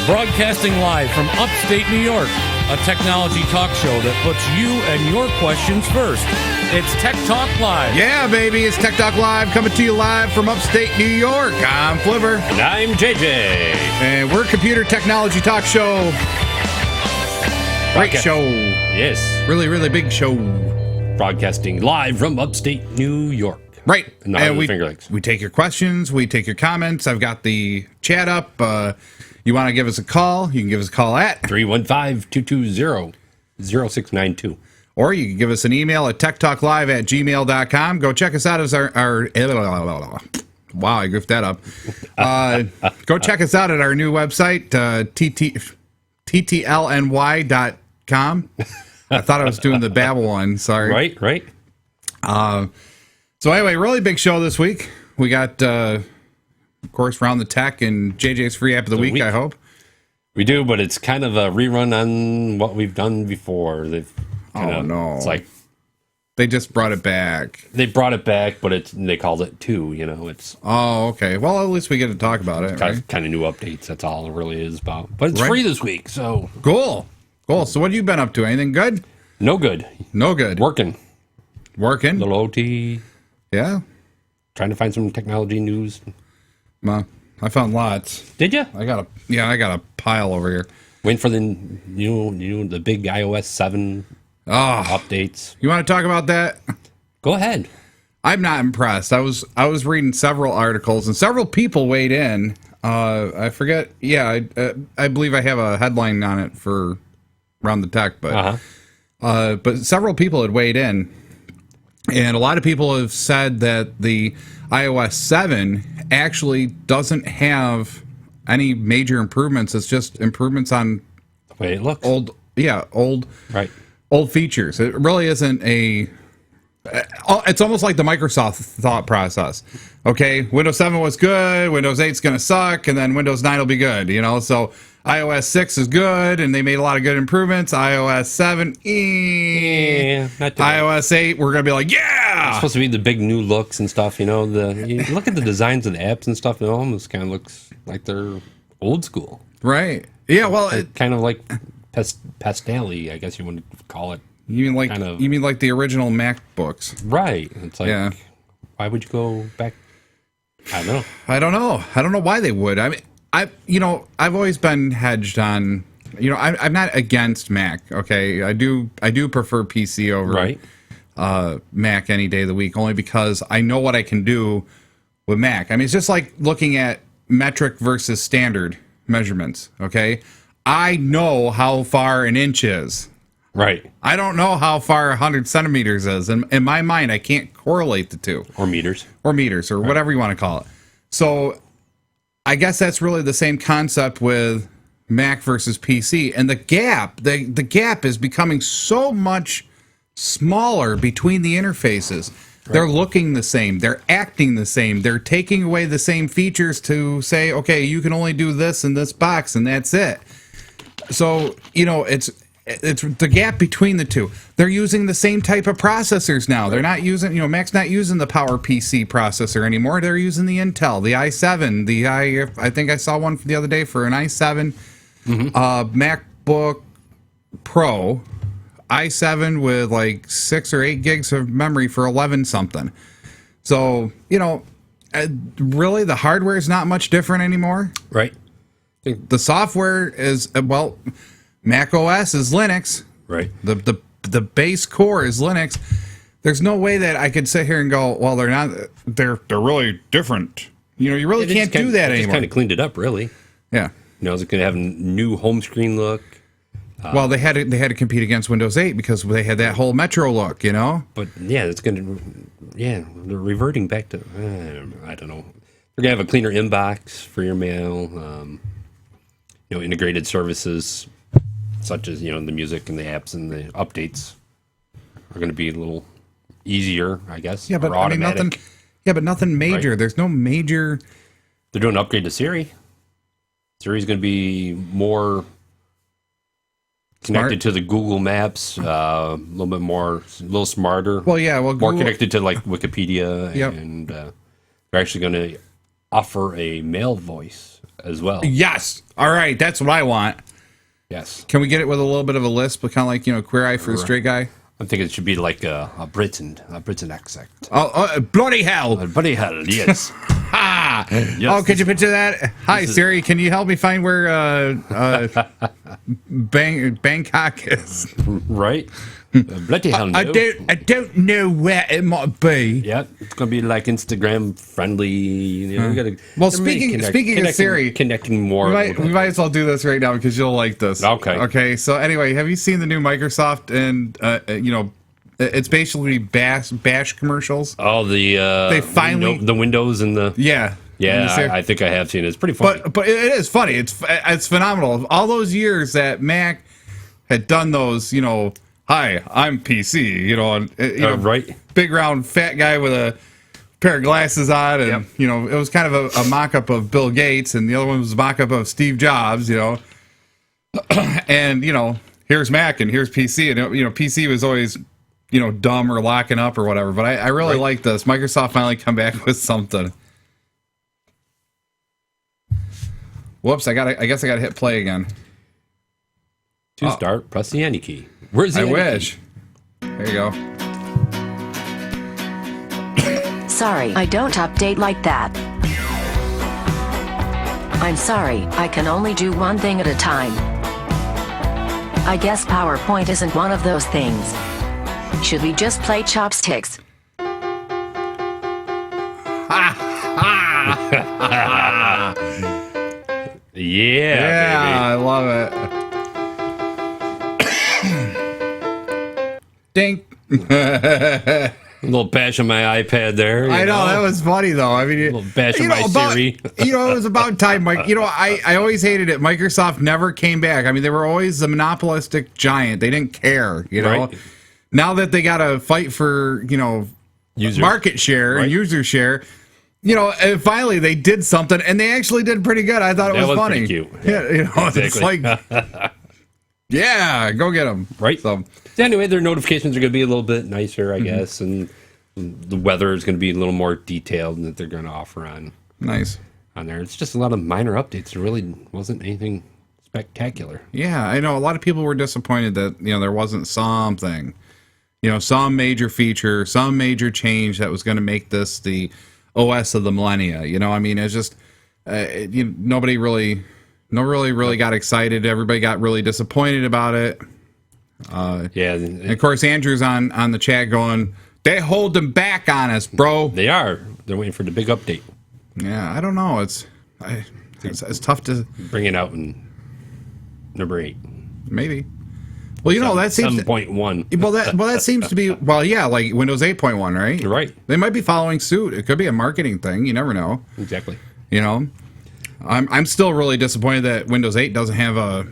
Broadcasting live from upstate New York, a technology talk show that puts you and your questions first. It's Tech Talk Live. Yeah, baby, it's Tech Talk Live, coming to you live from upstate New York. I'm Flivver. And I'm JJ. And we're a computer technology talk show. Great show. Yes. Really, really big show. Broadcasting live from upstate New York. Right. And we take your questions, we take your comments. I've got the chat up. You want to give us a call, you can give us a call at 315-220-0692. Or you can give us an email at techtalklive@gmail.com. Go check us out as our wow, I goofed that up. Go check us out at our new website, ttlny.com. I thought I was doing the Babel one. Sorry. Right. So anyway, really big show this week. We got, of course, Round the Tech and JJ's free app of the week, I hope. We do, but it's kind of a rerun on what we've done before. No. It's like they just brought it back. They brought it back, but they called it 2, It's Oh, okay. Well, at least we get to talk about it, right? kind of new updates. That's all it really is about. But it's free this week, so. Cool. So what have you been up to? Anything good? No good. No good. Working. Little OT. Yeah. Trying to find some technology news. Well, I found lots. Did you? I got a pile over here. Waiting for the the big iOS 7 updates. You want to talk about that? Go ahead. I'm not impressed. I was reading several articles and several people weighed in. I forget. Yeah, I believe I have a headline on it for Round the Tech, but but several people had weighed in, and a lot of people have said that the iOS 7 actually doesn't have any major improvements. It's just improvements on the way it looks. Old features. It really isn't it's almost like the Microsoft thought process. Okay, Windows 7 was good, Windows 8's going to suck, and then Windows 9 will be good, So iOS 6 is good, and they made a lot of good improvements. iOS 7, not iOS 8, we're going to be like, yeah! It's supposed to be the big new looks and stuff, You look at the designs of the apps and stuff, it almost kind of looks like they're old school. Right. Yeah, well... kind of like pastel-y, I guess you would call it. You mean like the original MacBooks? Right. It's like, why would you go back? I don't know. I don't know why they would. I mean, I've always been hedged on. I'm not against Mac. Okay, I do prefer PC over Mac any day of the week, only because I know what I can do with Mac. I mean, it's just like looking at metric versus standard measurements. Okay, I know how far an inch is. Right. I don't know how far 100 centimeters is. In my mind, I can't correlate the two. Or meters. Or whatever you want to call it. So I guess that's really the same concept with Mac versus PC. And the gap is becoming so much smaller between the interfaces. Right. They're looking the same. They're acting the same. They're taking away the same features to say, okay, you can only do this in this box, and that's it. So, it's the gap between the two. They're using the same type of processors now. They're not using, Mac's not using the PowerPC processor anymore. They're using the Intel, the i7, I think I saw one the other day for an i7 MacBook Pro, i7 with like 6 or 8 gigs of memory for 11 something. So, really the hardware is not much different anymore. Right. The software is, Mac OS is Linux. Right. The base core is Linux. There's no way that I could sit here and go, well, they're not. They're really different. You really can't do that anymore. Just kind of cleaned it up, really. Yeah. Is it going to have a new home screen look? Well, they had to compete against Windows 8 because they had that whole Metro look, But yeah, it's going to. Yeah, they're reverting back to. I don't know. They're going to have a cleaner inbox for your mail. Integrated services, such as the music and the apps and the updates are going to be a little easier, I guess. Yeah, but nothing. Yeah, but nothing major. Right? There's no major. They're doing an upgrade to Siri. Siri's going to be more connected to the Google Maps, a little smarter. Well, yeah, more Google, connected to like Wikipedia, and they're actually going to offer a male voice as well. Yes. All right. That's what I want. Yes. Can we get it with a little bit of a lisp, but kind of like, Queer Eye for a Straight Guy? I'm thinking it should be like a Britain accent. Oh, bloody hell. Bloody hell, yes. Ah. Yes. Oh, could you picture that? Hi, Siri. Can you help me find where Bangkok is? Right? Bloody hell, no. I don't know where it might be. Yeah, it's gonna be like Instagram friendly. We gotta. Well, they're really speaking of Siri, connecting more. We might as well do this right now because you'll like this. Okay. Okay. So anyway, have you seen the new Microsoft and it's basically Bash commercials? Oh, they finally the Windows and the yeah. yeah. I think I have seen it. It's pretty funny. But it is funny. It's phenomenal. All those years that Mac had done those, hi, I'm PC, and, right. big round fat guy with a pair of glasses on, and it was kind of a mock-up of Bill Gates, and the other one was a mock-up of Steve Jobs, and here's Mac and here's PC, and PC was always dumb or locking up or whatever. But I really like this. Microsoft finally come back with something. Whoops! I guess I gotta hit play again. To start, press the Any key. Where's the I Any wish. key? There you go. Sorry, I don't update like that. I'm sorry, I can only do one thing at a time. I guess PowerPoint isn't one of those things. Should we just play chopsticks? Yeah, baby. I love it. Dink. A little bash on my iPad there. I know that was funny though. I mean, a little bash on my Siri. It was about time, Mike. I always hated it. Microsoft never came back. I mean, they were always the monopolistic giant. They didn't care. Right. Now that they got to fight for User. market share and Right. user share. And finally they did something, and they actually did pretty good. I thought it That was funny. pretty cute. Yeah, it's Exactly. like, yeah, go get them. Right. So, Anyway, their notifications are going to be a little bit nicer, I guess, and the weather is going to be a little more detailed that they're going to offer on nice. there. It's just a lot of minor updates. There really wasn't anything spectacular. Yeah, I know a lot of people were disappointed that there wasn't something, some major feature, some major change that was going to make this the OS of the millennia. I mean, it's just nobody really got excited. Everybody got really disappointed about it. Yeah, And of course, Andrew's on the chat going, they hold them back on us, bro. they are. They're waiting for the big update. Yeah, I don't know. It's tough to Bring it out in number 8. maybe. Well, that seems 7.1. well that seems to be like Windows 8.1, right? You're right. They might be following suit. It could be a marketing thing. You never know. Exactly. I'm still really disappointed that Windows 8 doesn't have a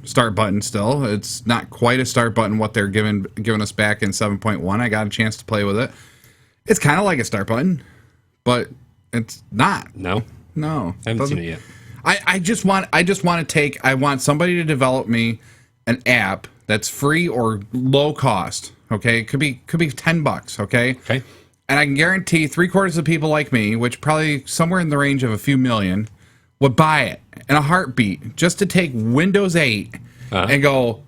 start button still. It's not quite a start button what they're giving us back in 7.1. I got a chance to play with it. It's kind of like a start button, but it's not. No? No. I haven't seen it yet. I just want somebody to develop me an app that's free or low cost. Okay. It could be $10. Okay. Okay. And I can guarantee 3/4 of people like me, which probably somewhere in the range of a few million, would buy it in a heartbeat just to take Windows 8 and go,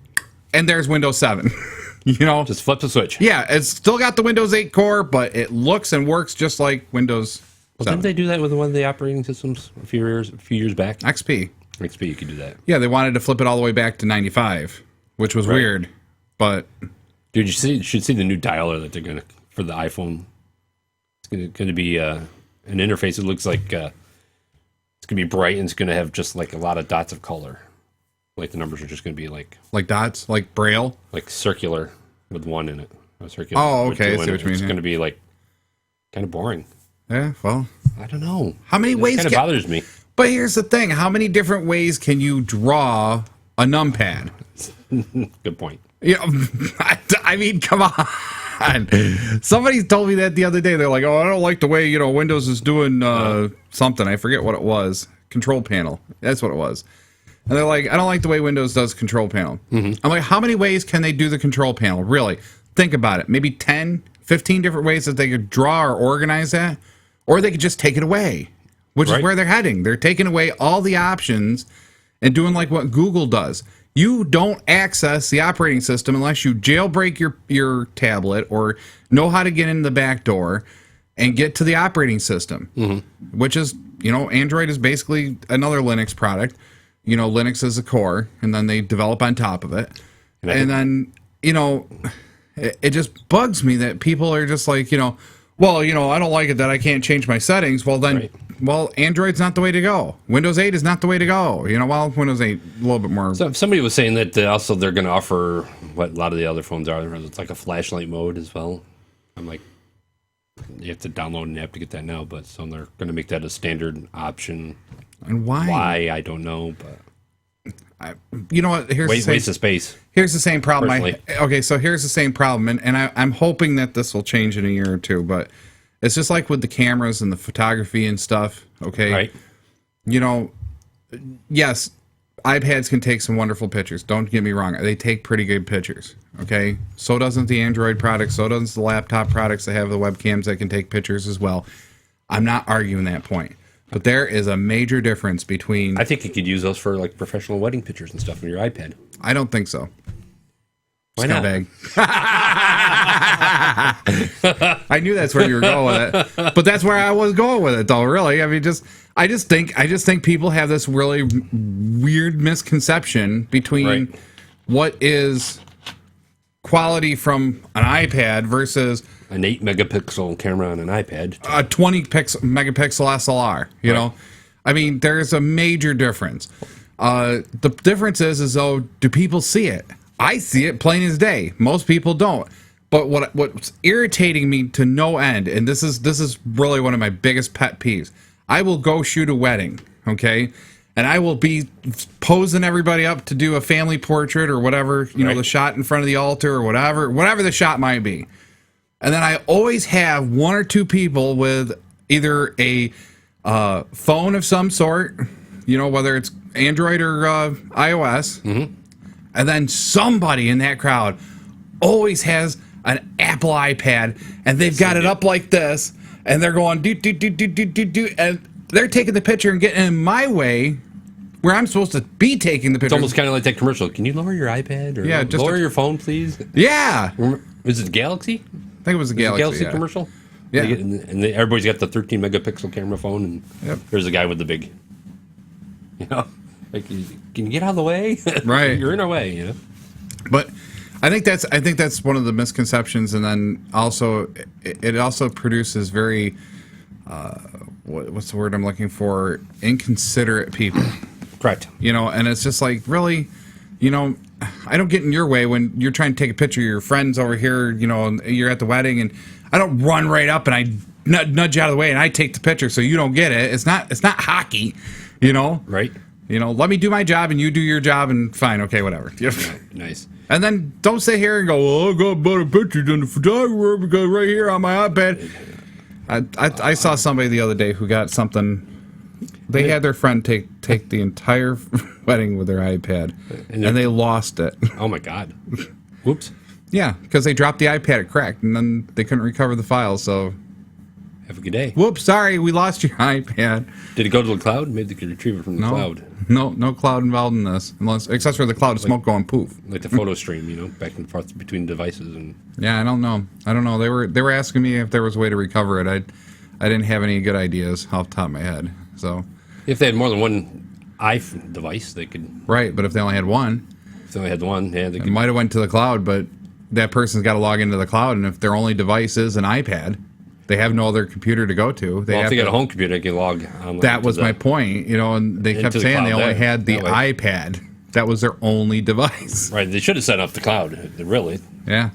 and there's Windows 7. Just flip the switch. Yeah, it's still got the Windows 8 core, but it looks and works just like Windows Well, 7. didn't they do that with one of the operating systems a few years back? XP. XP, you could do that. Yeah, they wanted to flip it all the way back to 95, which was weird. But Dude, you should see the new dialer that they're gonna for the iPhone. It's gonna be an interface. It looks like it's gonna be bright and it's gonna have just like a lot of dots of color. Like the numbers are just gonna be like dots, like Braille. like circular with one in it. A circular Oh, with okay, I two see in what it. you mean, It's yeah. gonna be like kind of boring. Yeah, well, I don't know. how many ways? Kind of bothers me. But here's the thing: how many different ways can you draw a numpad? Good point. I mean, come on. Somebody told me that the other day. They're like, "Oh, I don't like the way Windows is doing something. I forget what it was. Control panel. That's what it was." And they're like, "I don't like the way Windows does control panel." I'm like, "How many ways can they do the control panel? Really? Think about it. Maybe 10, 15 different ways that they could draw or organize that, or they could just take it away. which is Right. where they're heading. They're taking away all the options and doing like what Google does. You don't access the operating system unless you jailbreak your tablet or know how to get in the back door and get to the operating system, which is, Android is basically another Linux product. Linux is a core, and then they develop on top of it. And then, it just bugs me that people are just like, well, I don't like it that I can't change my settings. Well, then, Android's not the way to go. Windows 8 is not the way to go. Windows 8 a little bit more. So somebody was saying that also they're going to offer what a lot of the other phones are. It's like a flashlight mode as well. I'm like, you have to download an app to get that now, but so they're going to make that a standard option. And why? Why, I don't know, but You know what? waste of space. Here's the same problem. Personally. So here's the same problem, and I'm hoping that this will change in a year or two. But it's just like with the cameras and the photography and stuff. Okay, Right. Yes, iPads can take some wonderful pictures. Don't get me wrong; they take pretty good pictures. Okay, so doesn't the Android products. So does the laptop products that have the webcams that can take pictures as well. I'm not arguing that point. But there is a major difference between... I think you could use those for like professional wedding pictures and stuff on your iPad. I don't think so. Why not? Scumbag. I knew that's where you were going with it, but that's where I was going with it, though. Really, I mean, I just think people have this really weird misconception between Right. what is quality from an iPad versus An 8-megapixel camera on an iPad. a megapixel SLR. You know, I mean, there's a major difference. The difference is though, do people see it? I see it plain as day. Most people don't. But what's irritating me to no end, and this is really one of my biggest pet peeves. I will go shoot a wedding, okay, and I will be posing everybody up to do a family portrait or whatever, the shot in front of the altar or whatever the shot might be. And then I always have one or two people with either a phone of some sort, whether it's Android or iOS. Mm-hmm. And then somebody in that crowd always has an Apple iPad, and they've got it up like this, and they're going do do do do do do do, and they're taking the picture and getting in my way where I'm supposed to be taking the picture. It's almost kind of like that commercial. Can you lower your iPad or lower your phone, please? Yeah. Is it Galaxy? I think it was a Galaxy, commercial. Yeah. Everybody's got the 13-megapixel camera phone, and there's a guy with the big, like, can you get out of the way? Right. You're in our way, But I think that's one of the misconceptions, and then also it also produces very what's the word I'm looking for? Inconsiderate people. Correct. And it's just like, really, I don't get in your way when you're trying to take a picture of your friends over here, and you're at the wedding, and I don't run right up and I nudge you out of the way and I take the picture so you don't get it. It's not hockey, Right. Let me do my job and you do your job and fine, okay, whatever. Yep. Nice. And then don't sit here and go, well, I got better pictures than the photographer because right here on my iPad. I saw somebody the other day who got something. They had their friend take the entire wedding with their iPad, and they lost it. Oh my God. Whoops. Yeah, because they dropped the iPad, it cracked, and then they couldn't recover the file. So, Have a good day. whoops, sorry, we lost your iPad. Did it go to the cloud? Maybe they could retrieve it from the cloud. No cloud involved in this, except for the cloud of smoke going poof. Like the photo stream, back and forth between devices. And Yeah, I don't know. They were asking me if there was a way to recover it. I didn't have any good ideas off the top of my head. So. If they had more than one iPhone device, they could. Right, but if they only had one, If they only had one, yeah, they it could. might have went to the cloud, but that person's got to log into the cloud, and if their only device is an iPad, they have no other computer to go to. Well, if they got a home computer, they can log on. That was my point, and they kept into the saying they cloud only there, had the that way. iPad. That was their only device. Right, they should have set up the cloud. Really, Yeah.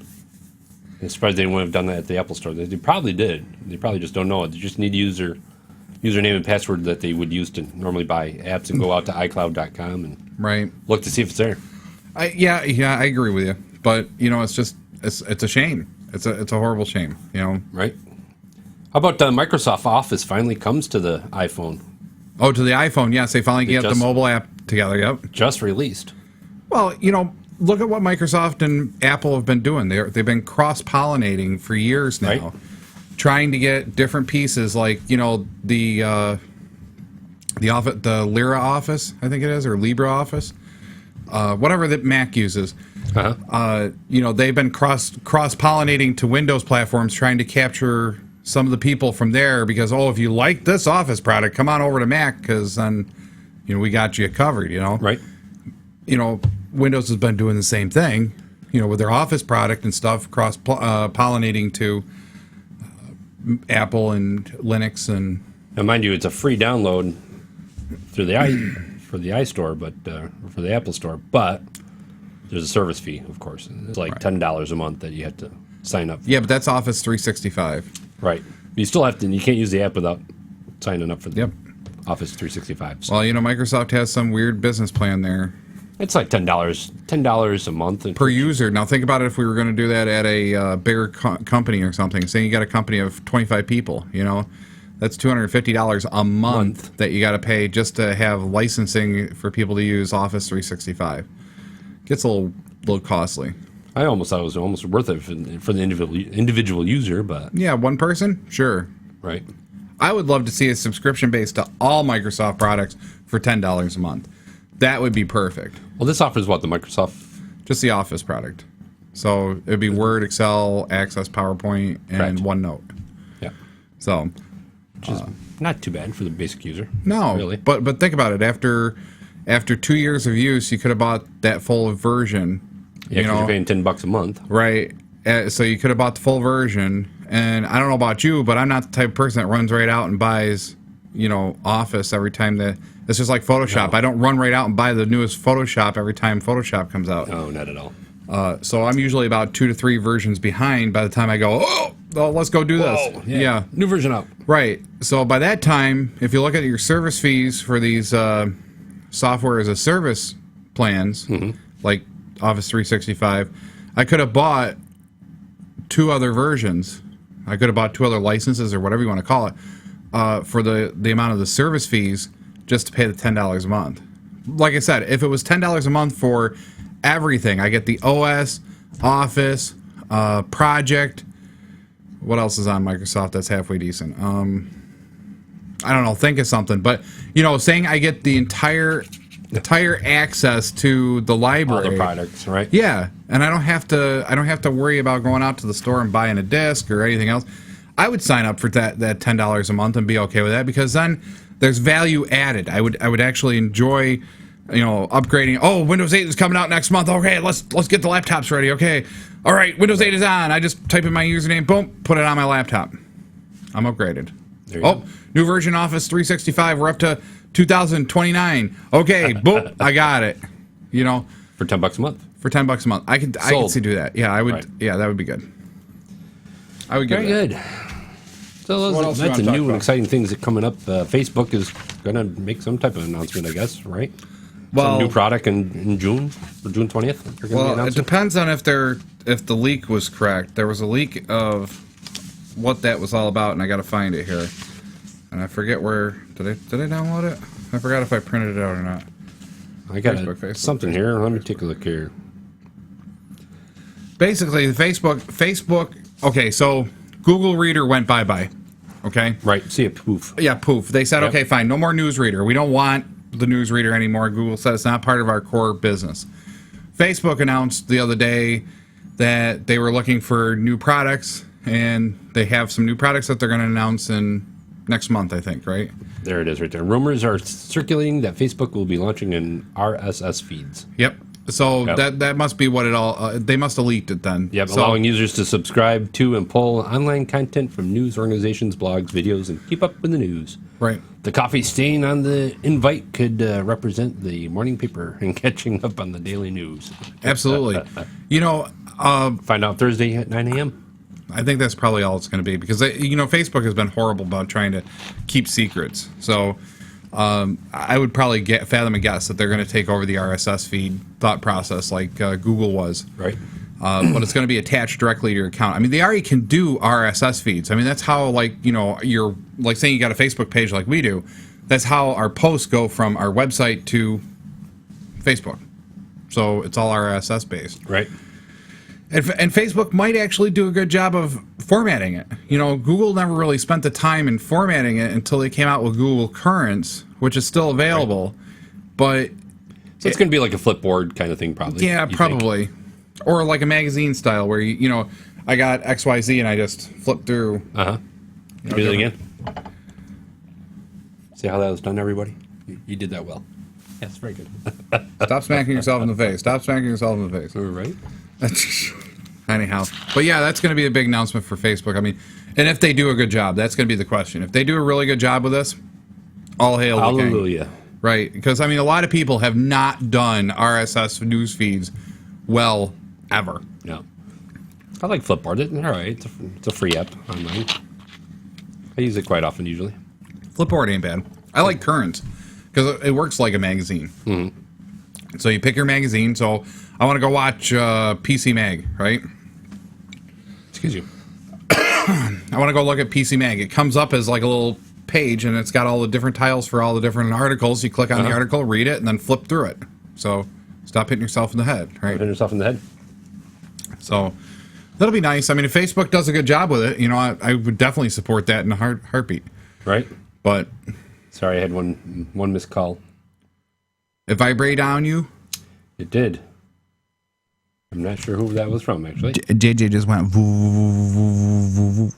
I'm surprised they wouldn't have done that at the Apple Store. They probably did. They probably just don't know it. They just need username and password that they would use to normally buy apps and go out to iCloud.com and Right. look to see if it's there. Yeah, I agree with you, but it's just it's a shame. It's a horrible shame. Right. How about Microsoft Office finally comes to the iPhone? Oh, to the iPhone, yes, they finally get the just- mobile app together. Yep. Just released. Well, look at what Microsoft and Apple have been doing. They've been cross-pollinating for years now, Right. trying to get different pieces like, the the Lyra Office, I think it is, or Libra Office, whatever that Mac uses. They've been cross pollinating to Windows platforms, trying to capture some of the people from there because, if you like this Office product, come on over to Mac because then, we got you covered. Right. Windows has been doing the same thing, with their Office product and stuff, cross pollinating to Apple and Linux and. Now, mind you, it's a free download through the iStore, but for the Apple Store, but there's a service fee, of course. It's like $10 a month that you have to sign up for. Yeah, but that's Office 365. Right. You still have to. You can't use the app without signing up for the Yep. Office 365. So Well, Microsoft has some weird business plan there it's like $10 a month per user. Now, think about it if we were going to do that at a bigger company or something. Say you got a company of 25 people, that's $250 a month that you got to pay just to have licensing for people to use Office 365. Gets a little costly. I almost thought it was almost worth it for the individual user, but Yeah, one person? Sure. right. I would love to see a subscription base to all Microsoft products for $10 a month. That would be perfect. Well, this offers what, the Microsoft? Just the Office product. So it would be Word, Excel, Access, PowerPoint, and Correct. OneNote. Yeah. So Which is not too bad for the basic user. no, Really. but think about it. After 2 years of use, you could have bought that full version. Yeah, because you're paying $10 a month. Right. So you could have bought the full version. And I don't know about you, but I'm not the type of person that runs right out and buys, Office every time that. It's just like Photoshop. No. I don't run right out and buy the newest Photoshop every time Photoshop comes out. No, not at all. So I'm usually about 2 to 3 versions behind by the time I go, let's go do this. Whoa, yeah. New version up. Right. So by that time, if you look at your service fees for these software as a service plans, like Office 365, I could have bought 2 other versions. I could have bought 2 other licenses or whatever you want to call it for the amount of the service fees just to pay the $10 a month. Like I said, if it was $10 a month for everything, I get the OS, Office, Project. What else is on Microsoft that's halfway decent? I don't know. Think of something. But, saying I get the entire access to the library. All the products, right? Yeah, and I don't have to worry about going out to the store and buying a disc or anything else. I would sign up for that $10 a month and be okay with that because then there's value added. I would actually enjoy, upgrading. Oh, Windows 8 is coming out next month. Okay, let's get the laptops ready. Okay, all right, Windows 8 is on. I just type in my username, boom, put it on my laptop. I'm upgraded. There you go. New version Office 365. We're up to 2029. Okay, boom, I got it. For $10 a month. For $10 a month, I could see do that. Yeah, I would. Right. Yeah, that would be good. I would get Very that. good. So what else do you that's wanna a talk new and about? exciting things that coming up. Facebook is going to make some type of announcement, I guess, right? Well- some new product in June, or June 20th. They're gonna be Well, it announcing? depends on if the leak was correct. There was a leak of what that was all about, and I got to find it here. And I forget where did I download it? I forgot if I printed it out or not. I got Facebook. something here. Let me take a look here. Basically, Facebook. Okay, so Google Reader went bye-bye. Okay. Right. See a poof. Yeah, poof. They said, Yep. okay, fine, no more newsreader. We don't want the newsreader anymore. Google said it's not part of our core business. Facebook announced the other day that they were looking for new products, and they have some new products that they're going to announce in next month, I think, right? There it is right there. Rumors are circulating that Facebook will be launching in RSS feeds. Yep. So Yep. that must be what it all. They must have leaked it then. Yep, So, allowing users to subscribe to and pull online content from news organizations, blogs, videos, and keep up with the news. right. The coffee stain on the invite could represent the morning paper and catching up on the daily news. Absolutely. Find out Thursday at 9 a.m. I think that's probably all it's going to be because Facebook has been horrible about trying to keep secrets. So I would probably fathom a guess that they're going to take over the RSS feed thought process like Google was. Right. But it's going to be attached directly to your account. I mean, they already can do RSS feeds. I mean, that's how you're like saying you got a Facebook page like we do. That's how our posts go from our website to Facebook. So it's all RSS based. Right. And Facebook might actually do a good job of formatting it. Google never really spent the time in formatting it until they came out with Google Currents, which is still available. But So it's going to be like a flipboard kind of thing, probably. yeah, you probably. think. Or like a magazine style where, I got XYZ and I just flip through. Do it again. See how that was done, everybody? You did that well. Yes, very good. Stop smacking yourself in the face. Stop smacking yourself in the face. All right. Anyhow. But yeah, that's going to be a big announcement for Facebook. I mean, and if they do a good job, that's going to be the question. If they do a really good job with this, all hail the king. Hallelujah. Right. Because, a lot of people have not done RSS news feeds well ever. No. I like Flipboard. All right. It's a free app online. I use it quite often, usually. Flipboard ain't bad. I like Currents because it works like a magazine. Mm-hmm. So you pick your magazine. So I want to go watch PC Mag, right? Excuse you. I want to go look at PC Mag. It comes up as like a little page, and it's got all the different tiles for all the different articles. You click on the article, read it, and then flip through it. So stop hitting yourself in the head, right? Hitting yourself in the head. So that'll be nice. If Facebook does a good job with it, I would definitely support that in a heartbeat. Right. But sorry, I had one missed call. It vibrate on you? It did. I'm not sure who that was from, actually. JJ just went voo, voo, voo, voo.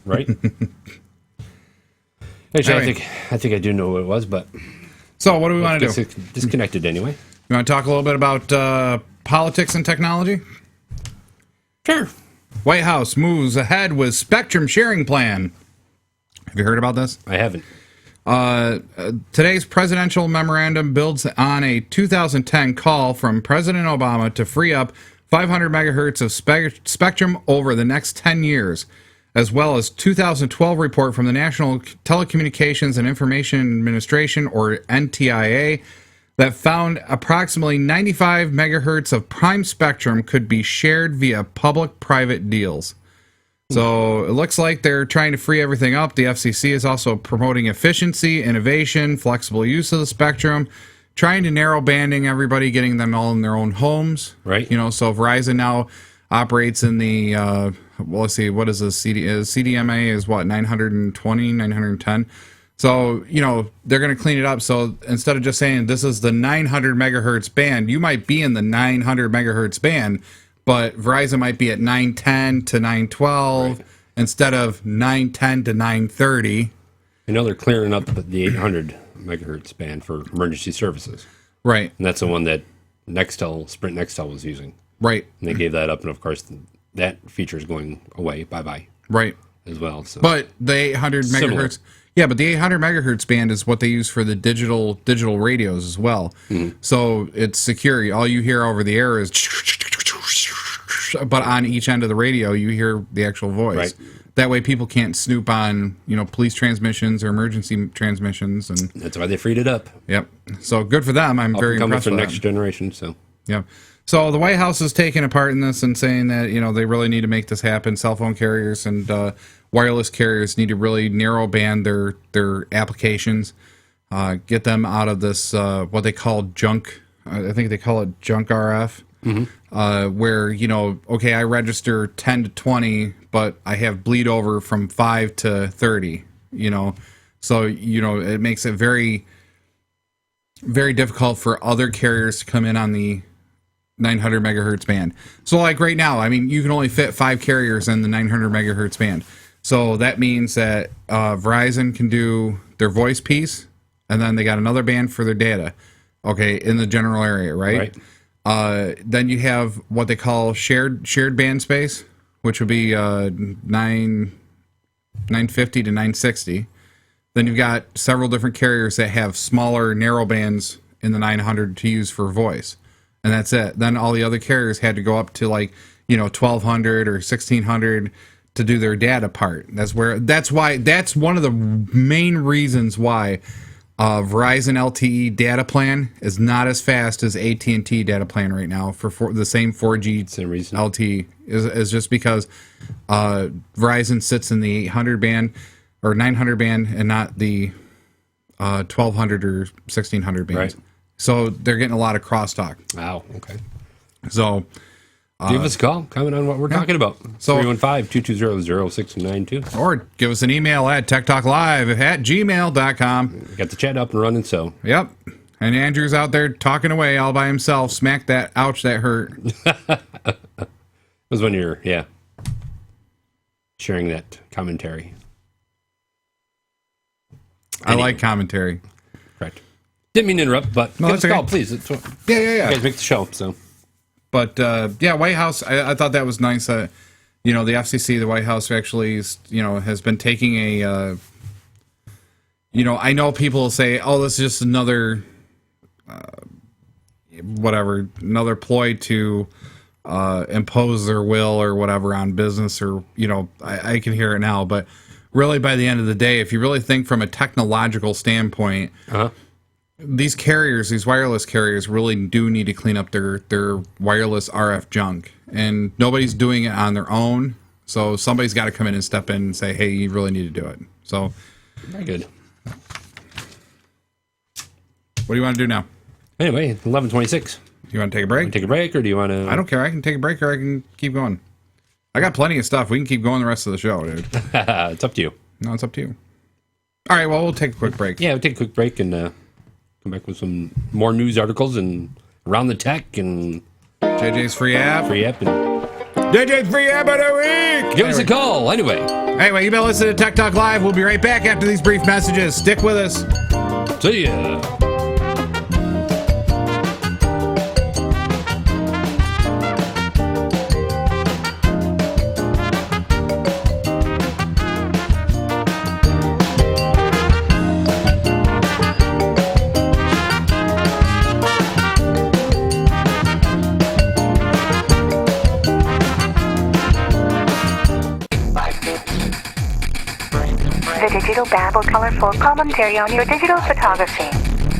Right? Actually, Anyway. I think I do know what it was, but So what do we want to do? disconnected anyway. You want to talk a little bit about politics and technology? Sure. White House moves ahead with spectrum sharing plan. Have you heard about this? I haven't. Today's presidential memorandum builds on a 2010 call from President Obama to free up 500 megahertz of spectrum over the next 10 years, as well as 2012 report from the National Telecommunications and Information Administration, or NTIA, that found approximately 95 megahertz of prime spectrum could be shared via public-private deals. So it looks like they're trying to free everything up. The FCC is also promoting efficiency, innovation, flexible use of the spectrum, trying to narrow banding everybody, getting them all in their own homes. Right. So Verizon now operates in the, let's see, what is this? CDMA is what, 920, 910? So, they're going to clean it up. So instead of just saying this is the 900 megahertz band, you might be in the 900 megahertz band, but Verizon might be at 910 to 912 instead of 910 to 930. I know they're clearing up the 800 megahertz band for emergency services. Right. And that's the one that Sprint Nextel was using. Right. And they gave that up, and of course, that feature is going away. Bye-bye. Right. As well. So. But the 800 Similar. megahertz, yeah, but the 800 megahertz band is what they use for the digital radios as well. Mm-hmm. So it's secure. All you hear over the air is, but on each end of the radio, you hear the actual voice. Right. That way, people can't snoop on police transmissions or emergency transmissions, and That's why they freed it up. yep. So good for them. I'm very Coming impressed for with next that. generation. So Yeah. So the White House is taking a part in this and saying that, they really need to make this happen. Cell phone carriers and wireless carriers need to really narrow band their applications, get them out of this, what they call junk. I think they call it junk RF, where, okay, I register 10 to 20, but I have bleed over from 5 to 30, So, it makes it very, very difficult for other carriers to come in on the 900 megahertz band. So like right now, you can only fit 5 carriers in the 900 megahertz band. So that means that Verizon can do their voice piece, and then they got another band for their data, okay, in the general area, right? Then you have what they call shared band space, which would be 950 to 960. Then you've got several different carriers that have smaller narrow bands in the 900 to use for voice. And that's it. Then all the other carriers had to go up to 1200 or 1600 to do their data part. That's one of the main reasons why Verizon LTE data plan is not as fast as AT&T data plan right now for the same 4G Same reason. LTE is just because Verizon sits in the 800 band or 900 band and not the 1200 or 1600 bands. Right. So they're getting a lot of crosstalk. Wow. Okay. So Give us a call. Comment on what we're talking about. So- 315-220-0692. Or give us an email at techtalklive@gmail.com. Got the chat up and running, so. Yep. And Andrew's out there talking away all by himself. Smack that. Ouch, that hurt. It was when you're, sharing that commentary. I like commentary. Correct. Didn't mean to interrupt, but No, give us a that's call, okay. please. It's what Yeah. you guys make the show, so. But White House. I thought that was nice. The FCC, the White House, actually, has been taking a. I know people will say, "Oh, this is just another, another ploy to impose their will or whatever on business," or I can hear it now, but really, by the end of the day, if you really think from a technological standpoint. These carriers, these wireless carriers, really do need to clean up their wireless RF junk, and nobody's doing it on their own. So somebody's got to come in and step in and say, "Hey, you really need to do it." So, Very good. what do you want to do now? Anyway, 11:26. Do you want to take a break? Take a break, or do you want to? I don't care. I can take a break, or I can keep going. I got plenty of stuff. We can keep going the rest of the show, dude. It's up to you. No, it's up to you. All right. Well, we'll take a quick break. Yeah, we'll take a quick break and come back with some more news articles and around the tech and JJ's free app. free app. And JJ's free app of the week. give us a call. Anyway, Anyway, you've been listening to Tech Talk Live. We'll be right back after these brief messages. Stick with us. see ya. The Digital Babble colorful commentary on your digital photography.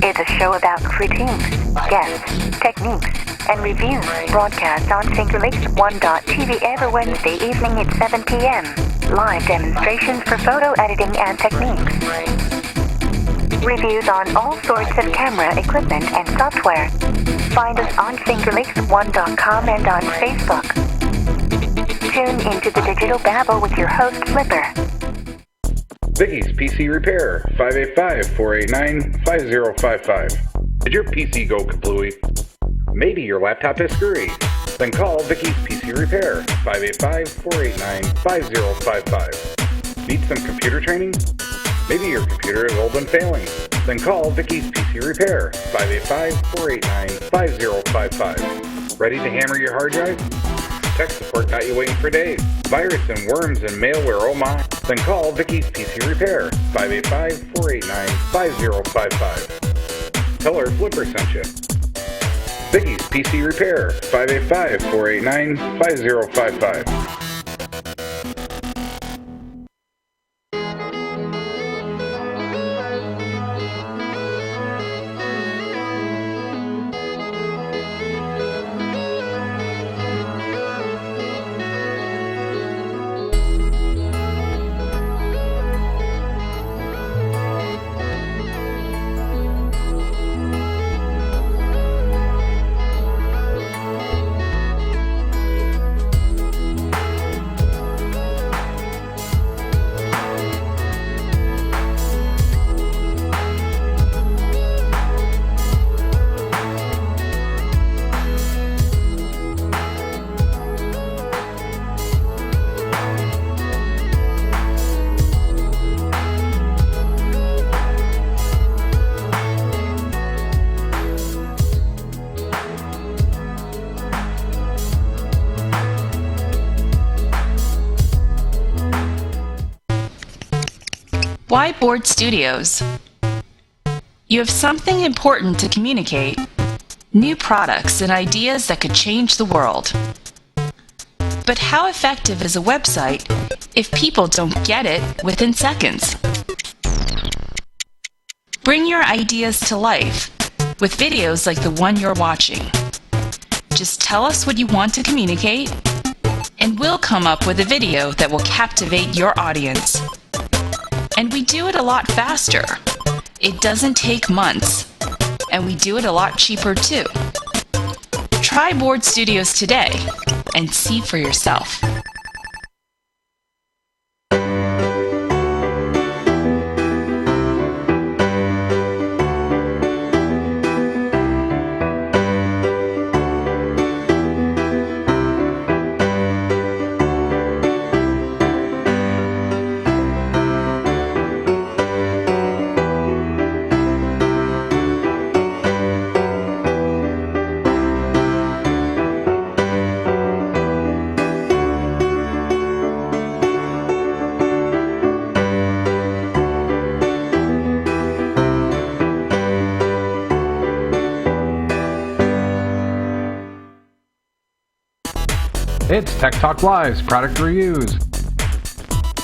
It's a show about critiques, guests, techniques, and reviews. Broadcast on FingerLakes1.tv every Wednesday evening at 7 p.m. Live demonstrations for photo editing and techniques. Reviews on all sorts of camera equipment and software. Find us on FingerLakes1.com and on Facebook. Tune into the Digital Babble with your host, Flipper. Vicky's PC Repair, 585-489-5055. Did your PC go kablooey? Maybe your laptop is screwy? Then call Vicky's PC Repair, 585-489-5055. Need some computer training? Maybe your computer has all been failing? Then call Vicky's PC Repair, 585-489-5055. Ready to hammer your hard drive? Tech support got you waiting for days. Virus and worms and malware, oh my. Then call Vicky's PC Repair, 585-489-5055. Tell her Flipper sent you. Vicky's PC Repair, 585-489-5055. Whiteboard Studios. You have something important to communicate. New products and ideas that could change the world. But how effective is a website if people don't get it within seconds? Bring your ideas to life with videos like the one you're watching. Just tell us what you want to communicate, and we'll come up with a video that will captivate your audience. And we do it a lot faster. It doesn't take months. And we do it a lot cheaper too. Try Try Board Studios today and see for yourself. It's Tech Talk Live's product reviews.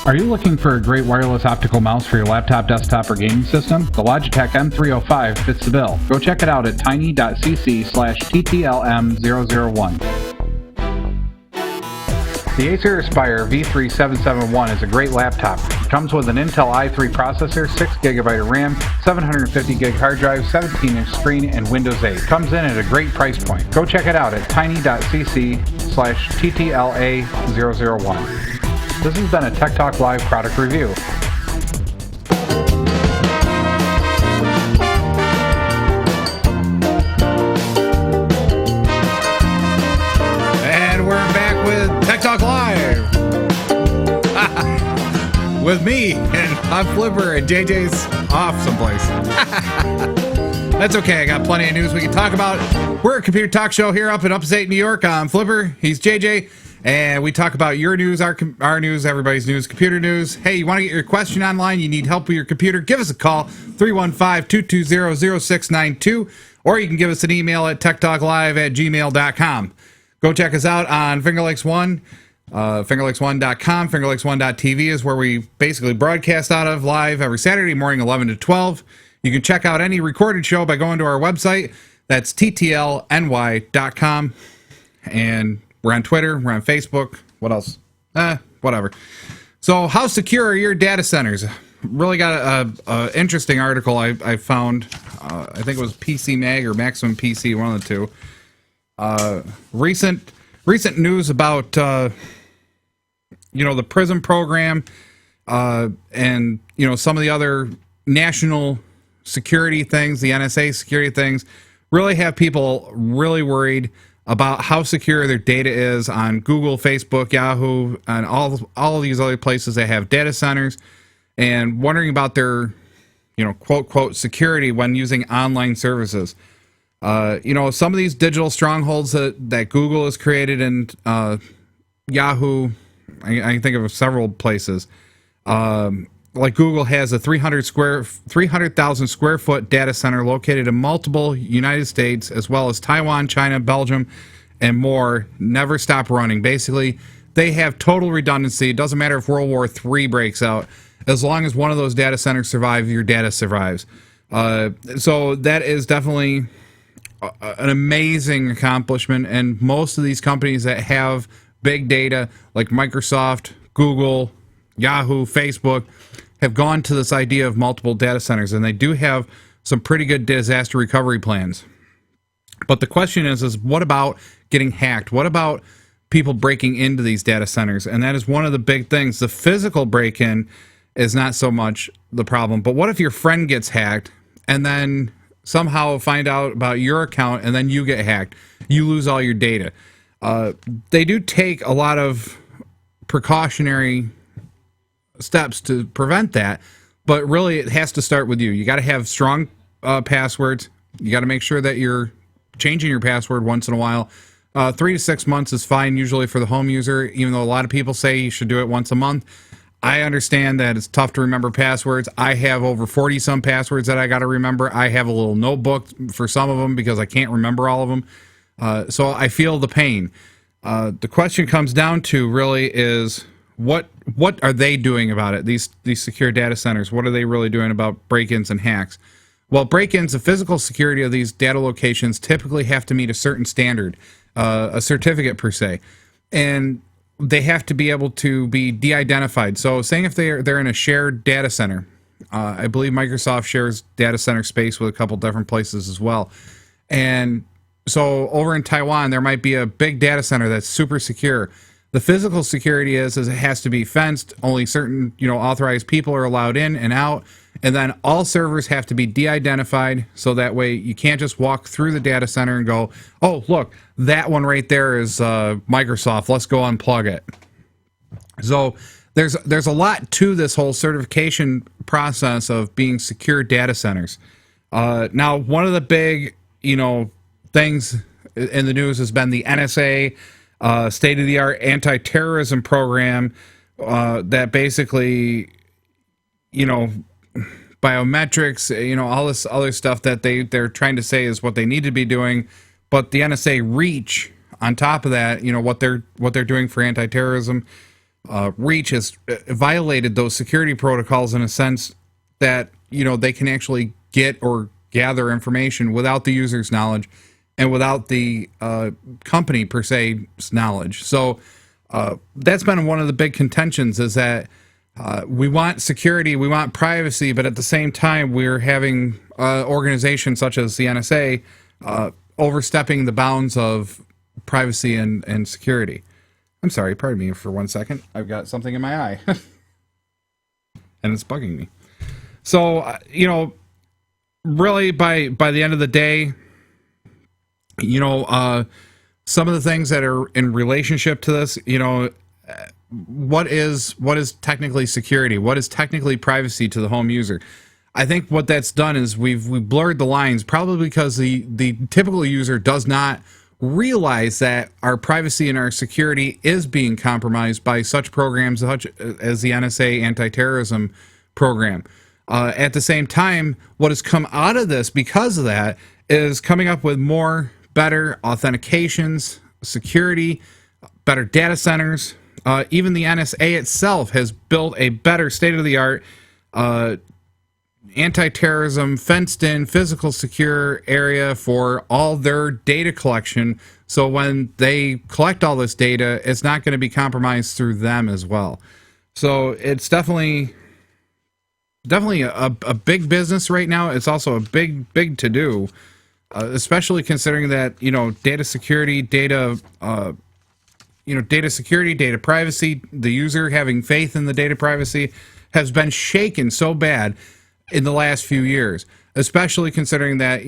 Are you looking for a great wireless optical mouse for your laptop, desktop, or gaming system? The Logitech M305 fits the bill. Go check it out at tiny.cc/TTLM001. The Acer Aspire V3771 is a great laptop. It comes with an Intel i3 processor, 6GB of RAM, 750GB hard drive, 17-inch screen, and Windows 8. Comes in at a great price point. Go check it out at tiny.cc/TTLA001. This has been a Tech Talk Live product review. And we're back with Tech Talk Live. With me, and I'm Flipper, and JJ's off someplace. That's okay, I got plenty of news we can talk about. We're a computer talk show here up in upstate New York. I'm Flipper, he's JJ, and we talk about your news, our news, everybody's news, computer news. Hey, you want to get your question online, you need help with your computer, give us a call, 315-220-0692, or you can give us an email at techtalklive@gmail.com. Go check us out on Finger Lakes One, fingerlakes1.com. fingerlakes1.tv is where we basically broadcast out of live every Saturday morning, 11 to 12. You can check out any recorded show by going to our website. That's ttlny.com. And we're on Twitter. We're on Facebook. What else? Whatever. So how secure are your data centers? Really got a interesting article I found. I think it was PC Mag or Maximum PC, one of the two. Recent news about the PRISM program and some of the other national security things, the NSA security things, really have people really worried about how secure their data is on Google, Facebook, Yahoo, and all of these other places that have data centers, and wondering about their quote security when using online services. Some of these digital strongholds that Google has created and Yahoo, I can think of several places. Like Google has a 300,000 square foot data center located in multiple United States, as well as Taiwan, China, Belgium, and more. Never stop running. Basically, they have total redundancy. It doesn't matter if World War III breaks out. As long as one of those data centers survives, your data survives. So that is definitely an amazing accomplishment, and most of these companies that have big data like Microsoft, Google, Yahoo, Facebook have gone to this idea of multiple data centers, and they do have some pretty good disaster recovery plans. But the question is what about getting hacked? What about people breaking into these data centers? And that is one of the big things. The physical break-in is not so much the problem, but what if your friend gets hacked and then somehow find out about your account and then you get hacked? You lose all your data. They do take a lot of precautionary steps to prevent that, but really it has to start with you. You got to have strong passwords. You got to make sure that you're changing your password once in a while. 3 to 6 months is fine usually for the home user, even though a lot of people say you should do it once a month. I understand that it's tough to remember passwords. I have over 40 some passwords that I got to remember. I have a little notebook for some of them because I can't remember all of them. So I feel the pain. The question comes down to really is what are they doing about it? These secure data centers, what are they really doing about break-ins and hacks? Well, break-ins, the physical security of these data locations typically have to meet a certain standard, a certificate per se, and they have to be able to be de-identified. So saying if they're in a shared data center, I believe Microsoft shares data center space with a couple different places as well, and so over in Taiwan, there might be a big data center that's super secure. The physical security is it has to be fenced. Only certain, authorized people are allowed in and out. And then all servers have to be de-identified, so that way you can't just walk through the data center and go, oh, look, that one right there is Microsoft. Let's go unplug it. So there's a lot to this whole certification process of being secure data centers. Now, one of the big, things in the news has been the NSA state-of-the-art anti-terrorism program that basically, biometrics, all this other stuff that they're trying to say is what they need to be doing. But the NSA Reach, on top of that, what they're doing for anti-terrorism, Reach has violated those security protocols in a sense that, they can actually get or gather information without the user's knowledge and without the company per se's knowledge. So that's been one of the big contentions, is that we want security, we want privacy, but at the same time, we're having organizations such as the NSA overstepping the bounds of privacy and security. I'm sorry, pardon me for 1 second. I've got something in my eye. And it's bugging me. So, really by the end of the day, some of the things that are in relationship to this, what is technically security? What is technically privacy to the home user? I think what that's done is we've blurred the lines, probably because the typical user does not realize that our privacy and our security is being compromised by such programs such as the NSA anti-terrorism program. At the same time, what has come out of this because of that is coming up with better authentications, security, better data centers. Even the NSA itself has built a better state-of-the-art anti-terrorism, fenced-in, physical secure area for all their data collection. So when they collect all this data, it's not going to be compromised through them as well. So it's definitely a big business right now. It's also a big to-do, especially considering that, data security, data privacy, the user having faith in the data privacy has been shaken so bad in the last few years, especially considering that,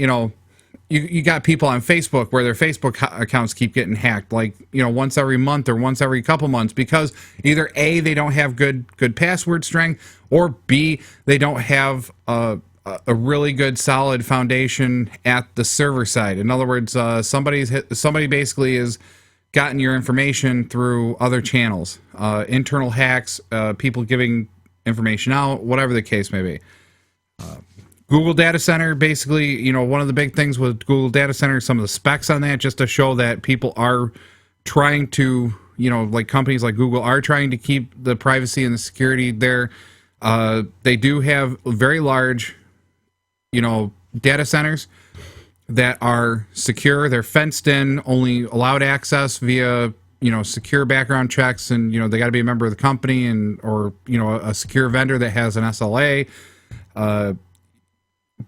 you got people on Facebook where their Facebook accounts keep getting hacked, like, once every month or once every couple months, because either A, they don't have good password strength, or B, they don't have a really good solid foundation at the server side. In other words, somebody basically has gotten your information through other channels, internal hacks, people giving information out, whatever the case may be. Google Data Center, basically, one of the big things with Google Data Center, some of the specs on that, just to show that people are trying to, like companies like Google are trying to keep the privacy and the security there. They do have very large, data centers that are secure. They're fenced in, only allowed access via, secure background checks, and, they got to be a member of the company or a secure vendor that has an SLA.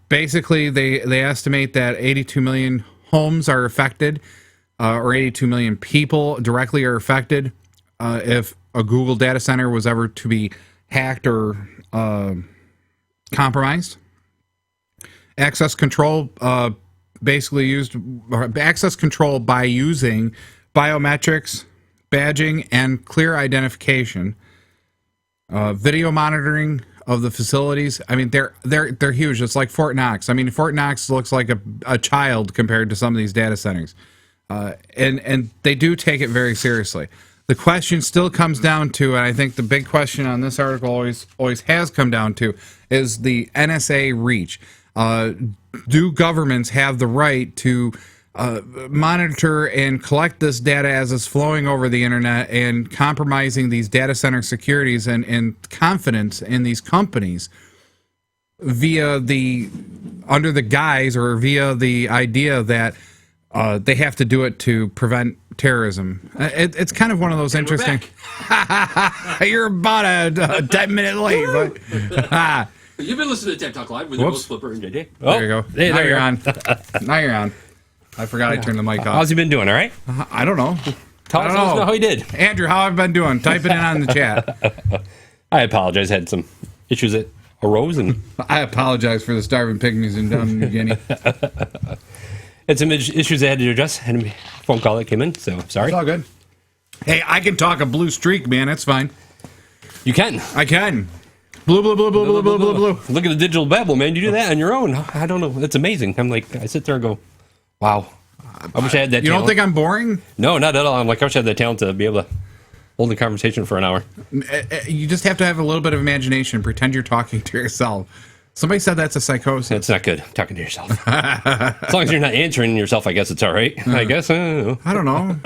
Basically, they estimate that 82 million homes are affected, or 82 million people directly are affected if a Google data center was ever to be hacked or compromised. Access control, access control by using biometrics, badging, and clear identification. Video monitoring of the facilities. I mean, they're huge. It's like Fort Knox. I mean, Fort Knox looks like a child compared to some of these data centers, and they do take it very seriously. The question still comes down to, and I think the big question on this article always has come down to, is the NSA Reach. Do governments have the right to monitor and collect this data as it's flowing over the internet and compromising these data center securities and confidence in these companies via under the guise or via the idea that they have to do it to prevent terrorism? It's kind of one of those interesting. You're about a 10-minute late, but you've been listening to Tech Talk Live with the Flipper and JJ. There you go. Hey, now you're on. Now you're on. I forgot I turned the mic off. How's he been doing? All right. I don't know. Tell I us don't know. how he did. Andrew, how have I been doing? Type it in on the chat. I apologize. Had some issues that arose, and I apologize for the starving pygmies in New Guinea. had some issues I had to address. Had a phone call that came in, so sorry. It's all good. Hey, I can talk a blue streak, man. That's fine. You can. I can. Blue, blue, blue, blue, blue, blue, blue, blue. Look at the digital babble, man. You do that on your own. I don't know. It's amazing. I'm like, I sit there and go, wow. I wish I had that You talent. don't think I'm boring? No, not at all. I'm like, I wish I had that talent to be able to hold the conversation for an hour. You just have to have a little bit of imagination. Pretend you're talking to yourself. Somebody said that's a psychosis. It's not good talking to yourself. As long as you're not answering yourself, I guess it's all right. I guess. I don't know. I don't know.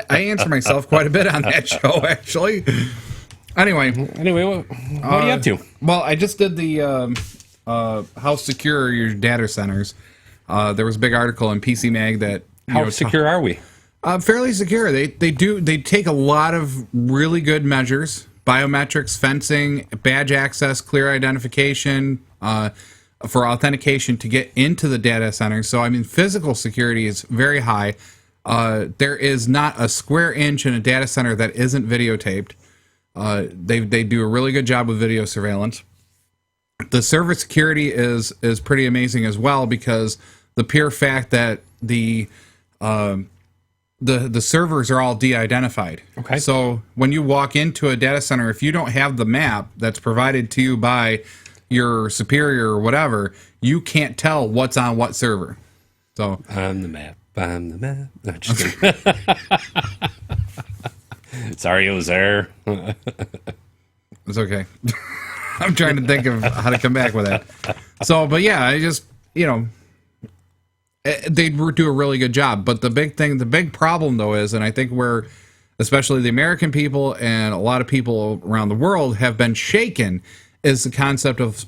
I answer myself quite a bit on that show, actually. Anyway, what are you up to? Well, I just did the how secure are your data centers. There was a big article in PC Mag that How secure are we? fairly secure. They take a lot of really good measures: biometrics, fencing, badge access, clear identification for authentication to get into the data center. So I mean, physical security is very high. There is not a square inch in a data center that isn't videotaped. They do a really good job with video surveillance. The server security is pretty amazing as well, because the pure fact that the servers are all de-identified. Okay. So when you walk into a data center, if you don't have the map that's provided to you by your superior or whatever, you can't tell what's on what server. So I'm the map. No, just kidding. Sorry, it was there. it's okay. I'm trying to think of how to come back with that. So, but yeah, I just, they do a really good job. But the big problem though is, and I think where especially the American people and a lot of people around the world have been shaken, is the concept of,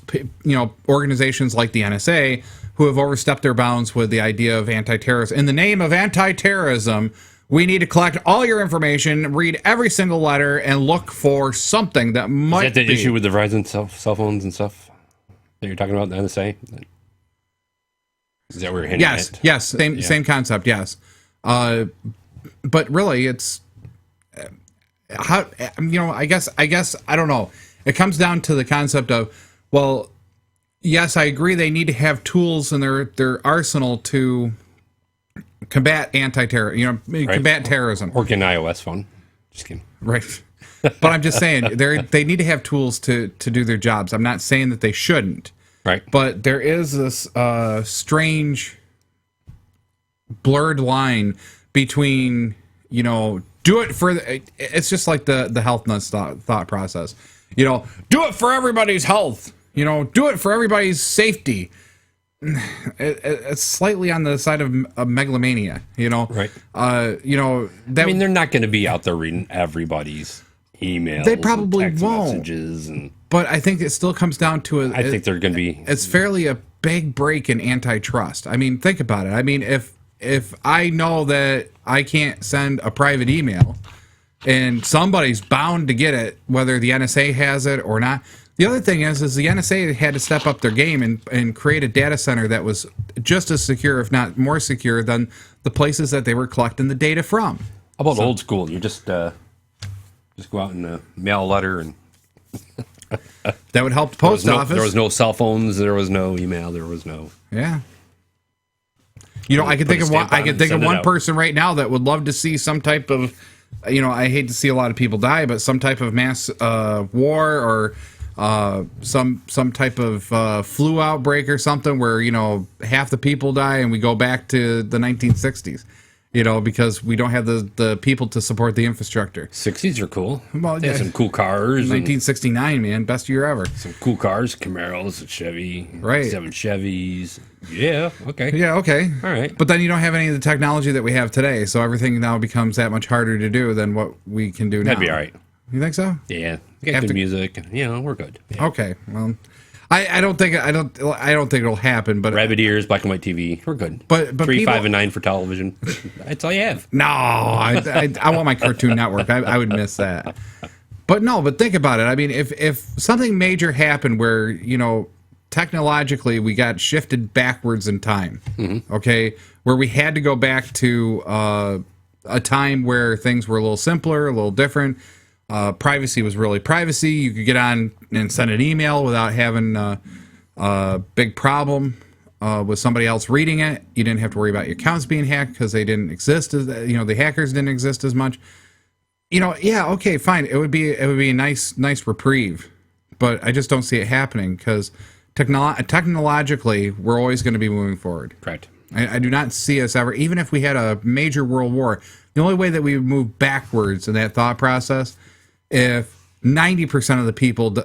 organizations like the NSA who have overstepped their bounds with the idea of anti-terrorism. In the name of anti-terrorism, we need to collect all your information, read every single letter, and look for something that might Is that the be. issue with the Verizon cell phones and stuff that you're talking about, the NSA? Is that where you're hinting at? Yes, same concept, yes. But really, it's how I guess I don't know. It comes down to the concept of, well, yes, I agree they need to have tools in their arsenal to combat anti-terror, combat terrorism. Or get an iOS phone. Just kidding. Right. But I'm just saying they need to have tools to do their jobs. I'm not saying that they shouldn't. Right. But there is this strange blurred line between, do it for it's just like the health nuts thought process. Do it for everybody's health. Do it for everybody's safety. It's slightly on the side of megalomania, Right. They're not going to be out there reading everybody's emails. They probably and text won't. Messages and but I think it still comes down to I think they're going to be. It's fairly a big break in antitrust. I mean, think about it. I mean, if I know that I can't send a private email and somebody's bound to get it, whether the NSA has it or not. The other thing is the NSA had to step up their game and create a data center that was just as secure, if not more secure, than the places that they were collecting the data from. How about old school? You just go out and mail a letter, and that would help the post office. There was no cell phones. There was no email. There was no. Yeah. I can think of one. I can think of one person right now that would love to see some type of, I hate to see a lot of people die, but some type of mass war or some type of flu outbreak or something where half the people die and we go back to the 1960s. Because we don't have the people to support the infrastructure. 60s are cool. Well, they had some cool cars. 1969, man, best year ever. Some cool cars, Camaros, Chevy, right? 7 Chevys. Yeah, okay. Yeah, okay. All right. But then you don't have any of the technology that we have today, so everything now becomes that much harder to do than what we can do now. That'd be all right. You think so? Yeah. We got good music, and we're good. Yeah. Okay. Well, I don't think it'll happen. But rabbit ears, black and white TV, we're good. But 3, 5, and 9 for television. That's all you have. No, I want my Cartoon Network. I would miss that. But think about it. I mean, if something major happened where technologically we got shifted backwards in time. Okay, where we had to go back to a time where things were a little simpler, a little different. Privacy was really privacy. You could get on and send an email without having a big problem with somebody else reading it. You didn't have to worry about your accounts being hacked because they didn't exist. The hackers didn't exist as much. Yeah, okay, fine. It would be a nice reprieve, but I just don't see it happening because technologically we're always going to be moving forward. Correct. I do not see us ever, even if we had a major world war, the only way that we would move backwards in that thought process, if 90% of the people,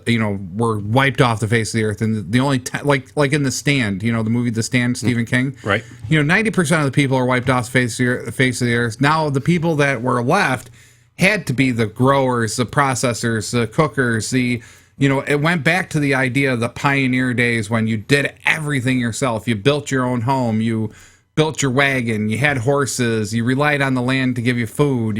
were wiped off the face of the earth, and the only, like in The Stand, the movie The Stand, Stephen King, right? 90% of the people are wiped off the face of the earth. Now the people that were left had to be the growers, the processors, the cookers, it went back to the idea of the pioneer days when you did everything yourself. You built your own home. You built your wagon. You had horses. You relied on the land to give you food.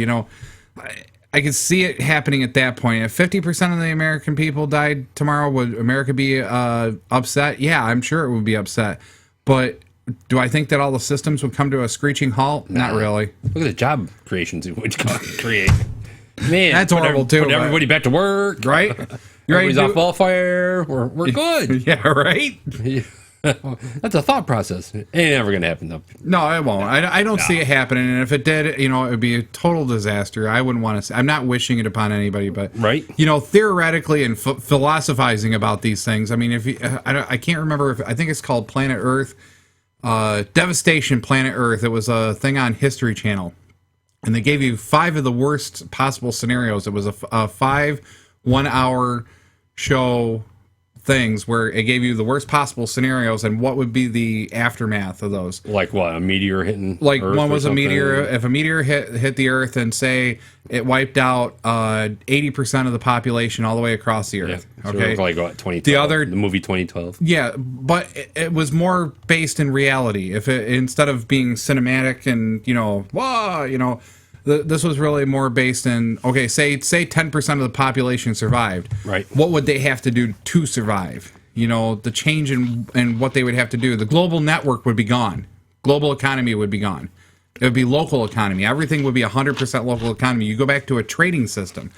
I could see it happening at that point. If 50% of the American people died tomorrow, would America be upset? Yeah, I'm sure it would be upset. But do I think that all the systems would come to a screeching halt? Not really. Look at the job creations it would create. Man, that's horrible too. Put everybody back to work, right? Everybody's off welfare. We're good. Yeah, right. That's a thought process. It ain't ever gonna happen though. No, it won't. I don't see it happening. And if it did, it would be a total disaster. I wouldn't want to. I'm not wishing it upon anybody, but right. Theoretically and philosophizing about these things. I mean, I can't remember I think it's called Planet Earth, Devastation Planet Earth. It was a thing on History Channel, and they gave you 5 of the worst possible scenarios. It was a 5 1-hour show things where it gave you the worst possible scenarios and what would be the aftermath of those. Like what? A meteor hitting like Earth one was a something? meteor. If a meteor hit the Earth and say it wiped out 80% of the population all the way across the Earth. Yeah. So Okay. like what, 2012? The movie 2012. Yeah, but it was more based in reality. If it instead of being cinematic and this was really more based in, okay, say 10% of the population survived. Right. What would they have to do to survive? The change in what they would have to do. The global network would be gone. Global economy would be gone. It would be local economy. Everything would be 100% local economy. You go back to a trading system.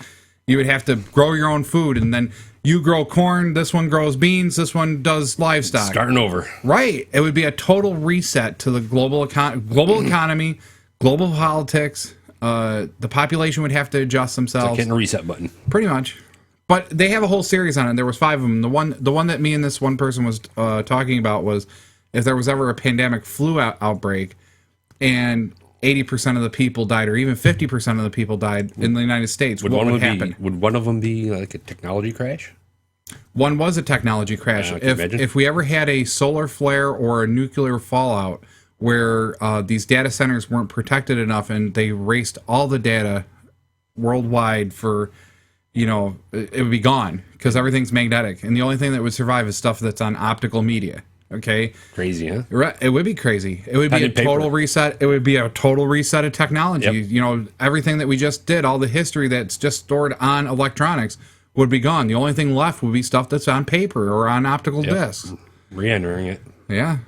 You would have to grow your own food, and then you grow corn, this one grows beans, this one does livestock. Starting over. Right. It would be a total reset to the global economy, global politics. The population would have to adjust themselves. It's like hitting a reset button. Pretty much. But they have a whole series on it. There was 5 of them. The one that me and this one person was talking about was if there was ever a pandemic flu outbreak and 80% of the people died, or even 50% of the people died in the United States, what would happen? Would one of them be like a technology crash? One was a technology crash. If we ever had a solar flare or a nuclear fallout where these data centers weren't protected enough and they erased all the data worldwide for, it would be gone because everything's magnetic. And the only thing that would survive is stuff that's on optical media. Okay. Crazy, huh? Right. It would be crazy. It would be a total reset. It would be a total reset of technology. Yep. Everything that we just did, all the history that's just stored on electronics would be gone. The only thing left would be stuff that's on paper or on optical discs. Re-entering it. Yeah.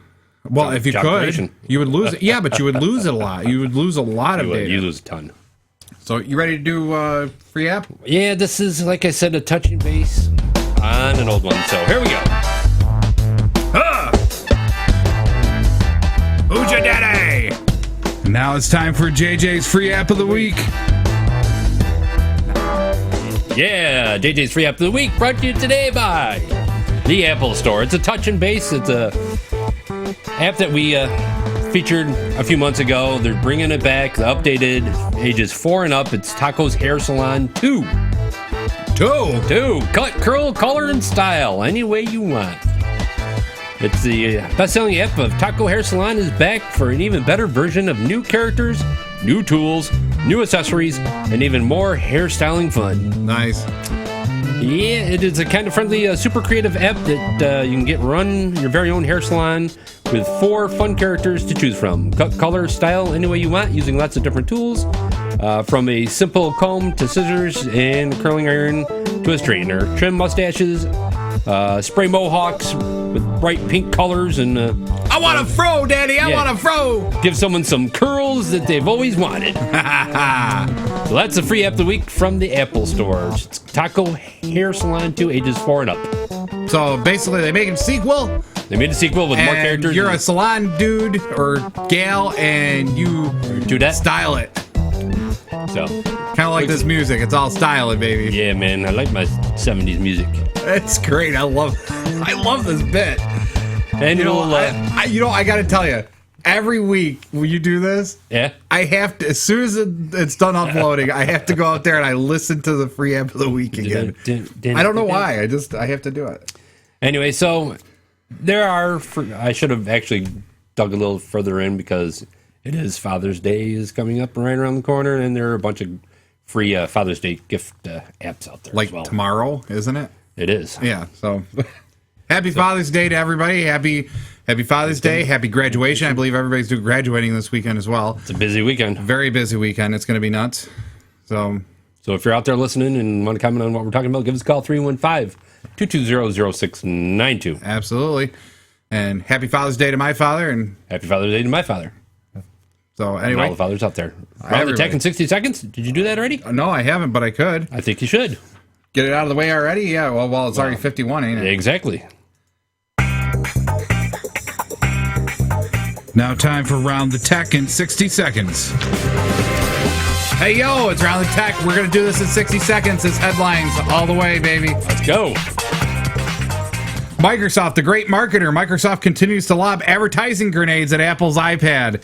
Well, if you could, you would lose it. Yeah, but you would lose it a lot. You would lose a lot of data. You lose a ton. So, you ready to do free app? Yeah, this is, like I said, a touching base on an old one. So, here we go. Who's your daddy? Now it's time for JJ's free app of the week. Yeah, JJ's free app of the week brought to you today by the Apple Store. It's a touch and base. It's a app that we featured a few months ago. They're bringing it back, the updated ages 4 and up. It's Taco's Hair Salon 2. Cut, curl, color, and style any way you want. It's the best-selling app of Taco Hair Salon is back for an even better version of new characters, new tools, new accessories, and even more hairstyling fun. Nice. Yeah, it is a kind of friendly, super creative app that you can run your very own hair salon with 4 fun characters to choose from. Cut, color, style, any way you want, using lots of different tools, from a simple comb to scissors and a curling iron to a straightener. Trim mustaches spray mohawks with bright pink colors and I want a fro, Daddy. I want a fro. give someone some curls that they've always wanted. So that's the free app of the week from the Apple Store. It's Taco Hair Salon 2, ages 4 and up. So basically, they make a sequel. They made a sequel with more And characters. you're a salon dude or gal, and you do that. style it. So, Kind of like this music. It's all styling, baby. yeah, man, I like my 70s music. It's great. I love this bit. And You know, we'll, I got to tell you, every week when you do this, yeah. I have to, as soon as it's done uploading, I have to go out there and I listen to the free app of the week again. I don't know why. I have to do it. Anyway, so there are. I should have actually dug a little further in because it is Father's Day is coming up right around the corner, and there are a bunch of free Father's Day gift apps out there. Like as well. tomorrow, isn't it? It is. Yeah. So happy Father's Day to everybody. Happy Father's Day. Happy graduation. I believe everybody's doing graduating this weekend as well. It's a busy weekend. Very busy weekend. It's going to be nuts. So if you're out there listening and want to comment on what we're talking about, give us a call 315-220-0692. absolutely. And happy Father's Day to my father. And Happy Father's Day to my father. so And all anyway, the fathers out there. Round the everybody. tech in 60 seconds. Did you do that already? no, I haven't, but I could I think you should. get it out of the way already. Yeah. Well, it's already 51, ain't it? Exactly. Now time for Round the Tech in 60 seconds. Hey, yo, it's Round the Tech. We're going to do this in 60 seconds. It's headlines all the way, baby. Let's go. Microsoft, the great marketer. Microsoft continues to lob advertising grenades at Apple's iPad.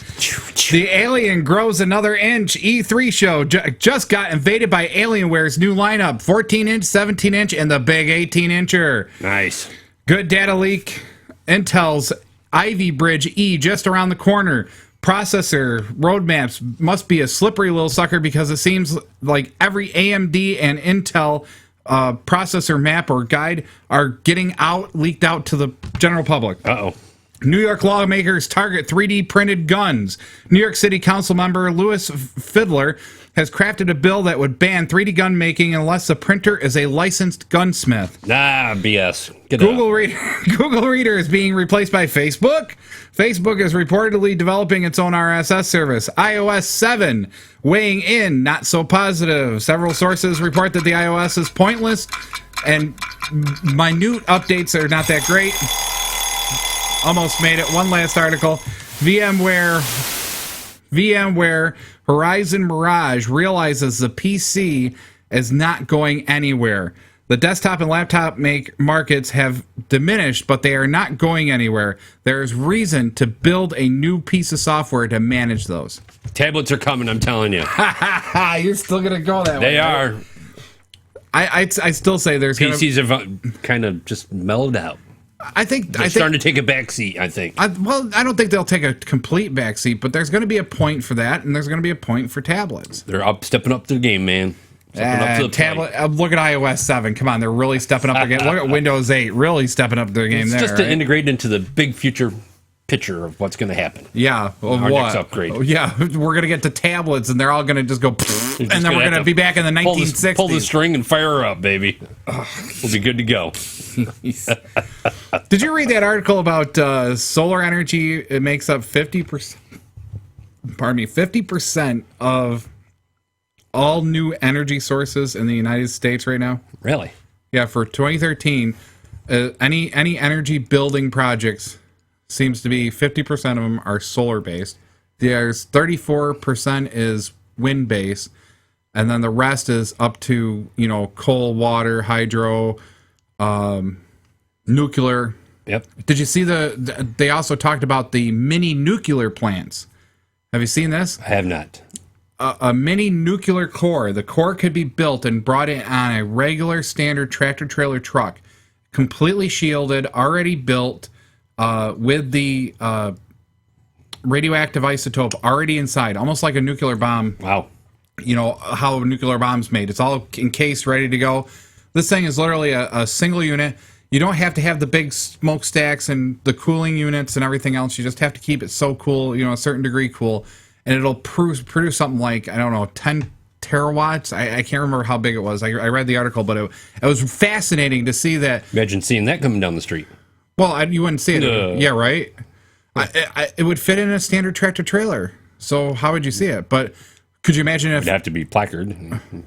The Alien grows another inch. E3 show just got invaded by Alienware's new lineup. 14-inch, 17-inch, and the big 18-incher. Nice. Good data leak. Intel's Ivy Bridge E just around the corner. Processor roadmaps must be a slippery little sucker because it seems like every AMD and Intel processor map or guide are getting leaked out to the general public. Uh-oh. New York lawmakers target 3D printed guns. New York City Council member Louis Fiddler has crafted a bill that would ban 3D gun making unless the printer is a licensed gunsmith. Nah, BS. Get Google Reader is being replaced by Facebook. Facebook is reportedly developing its own RSS service. iOS 7 weighing in, not so positive. Several sources report that the iOS is pointless and minute updates are not that great. Almost made it. One last article. VMware Horizon Mirage realizes the PC is not going anywhere. The desktop and laptop markets have diminished, but they are not going anywhere. There is reason to build a new piece of software to manage those. Tablets are coming, I'm telling you. You're still going to go that way. They are. I still say there's going to... PCs have kind of just mellowed out. I think They're starting to take a back seat, I think. I don't think they'll take a complete backseat, but there's going to be a point for that, and there's going to be a point for tablets. They're stepping up their game, man. Stepping up to the tablet. Look at iOS 7. Come on, they're really stepping up their game. Look at Windows 8, really stepping up their game. It's there. just to integrate into the big future picture of what's going to happen. Yeah, of Our what? next upgrade. Yeah, we're gonna get to tablets, and they're all gonna just go, and then we're gonna be back in the 1960s. Pull the string and fire her up, baby. We'll be good to go. Did you read that article about solar energy? It makes up 50%. Pardon me, 50% of all new energy sources in the United States right now. Really? Yeah, for 2013, any energy building projects seems to be 50% of them are solar based. There's 34% is wind based, and then the rest is up to coal, water, hydro, nuclear. Yep. Did you see they also talked about the mini nuclear plants? Have you seen this? I have not. A mini nuclear core. The core could be built and brought in on a regular standard tractor trailer truck, completely shielded, already built, with the radioactive isotope already inside, almost like a nuclear bomb. Wow. You know how a nuclear bomb's made. It's all encased, ready to go. This thing is literally a single unit. You don't have to have the big smokestacks and the cooling units and everything else. You just have to keep it so cool, a certain degree cool. And it'll produce something like, I don't know, 10 terawatts. I can't remember how big it was. I read the article, but it was fascinating to see that. Imagine seeing that coming down the street. Well, you wouldn't see it. No. Yeah, right? It would fit in a standard tractor trailer. So how would you see it? But could you imagine if... It'd have to be placard.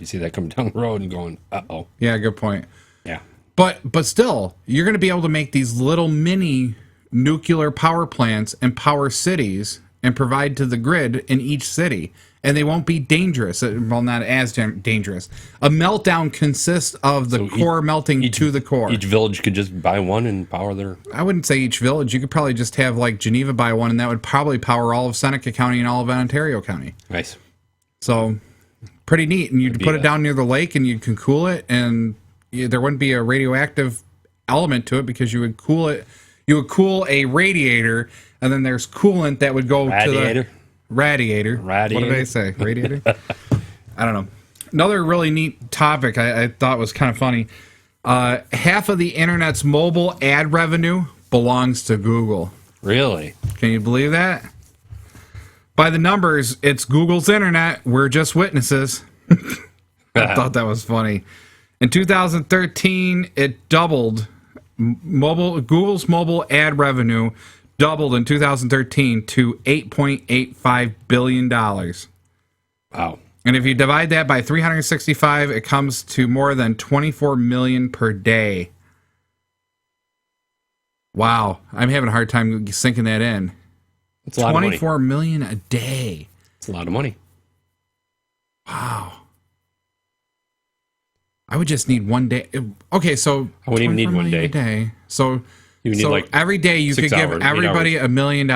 You see that coming down the road and going, uh-oh. Yeah, good point. Yeah. But still, you're going to be able to make these little mini nuclear power plants and power cities and provide to the grid in each city. And they won't be dangerous. Well, not as dangerous. A meltdown consists of the core melting to the core. Each village could just buy one and power their... I wouldn't say each village. You could probably just have like Geneva buy one, and that would probably power all of Seneca County and all of Ontario County. Nice. So, pretty neat. And you'd put it down near the lake, and you can cool it, and there wouldn't be a radioactive element to it because you would cool it. You would cool a radiator, and then there's coolant that would go to the... Radiator. What did I say? Radiator? I don't know. Another really neat topic I thought was kind of funny. Half of the internet's mobile ad revenue belongs to Google. Really? Can you believe that? By the numbers, it's Google's internet. We're just witnesses. I thought that was funny. In 2013, it doubled. Google's mobile ad revenue doubled in 2013 to $8.85 billion. Wow. And if you divide that by 365, it comes to more than 24 million per day. Wow. I'm having a hard time sinking that in. That's a lot of money. 24 million a day. It's a lot of money. Wow. I would just need one day. Okay, so I wouldn't even need one day. A day. So you need like every day you could give everybody $1 million.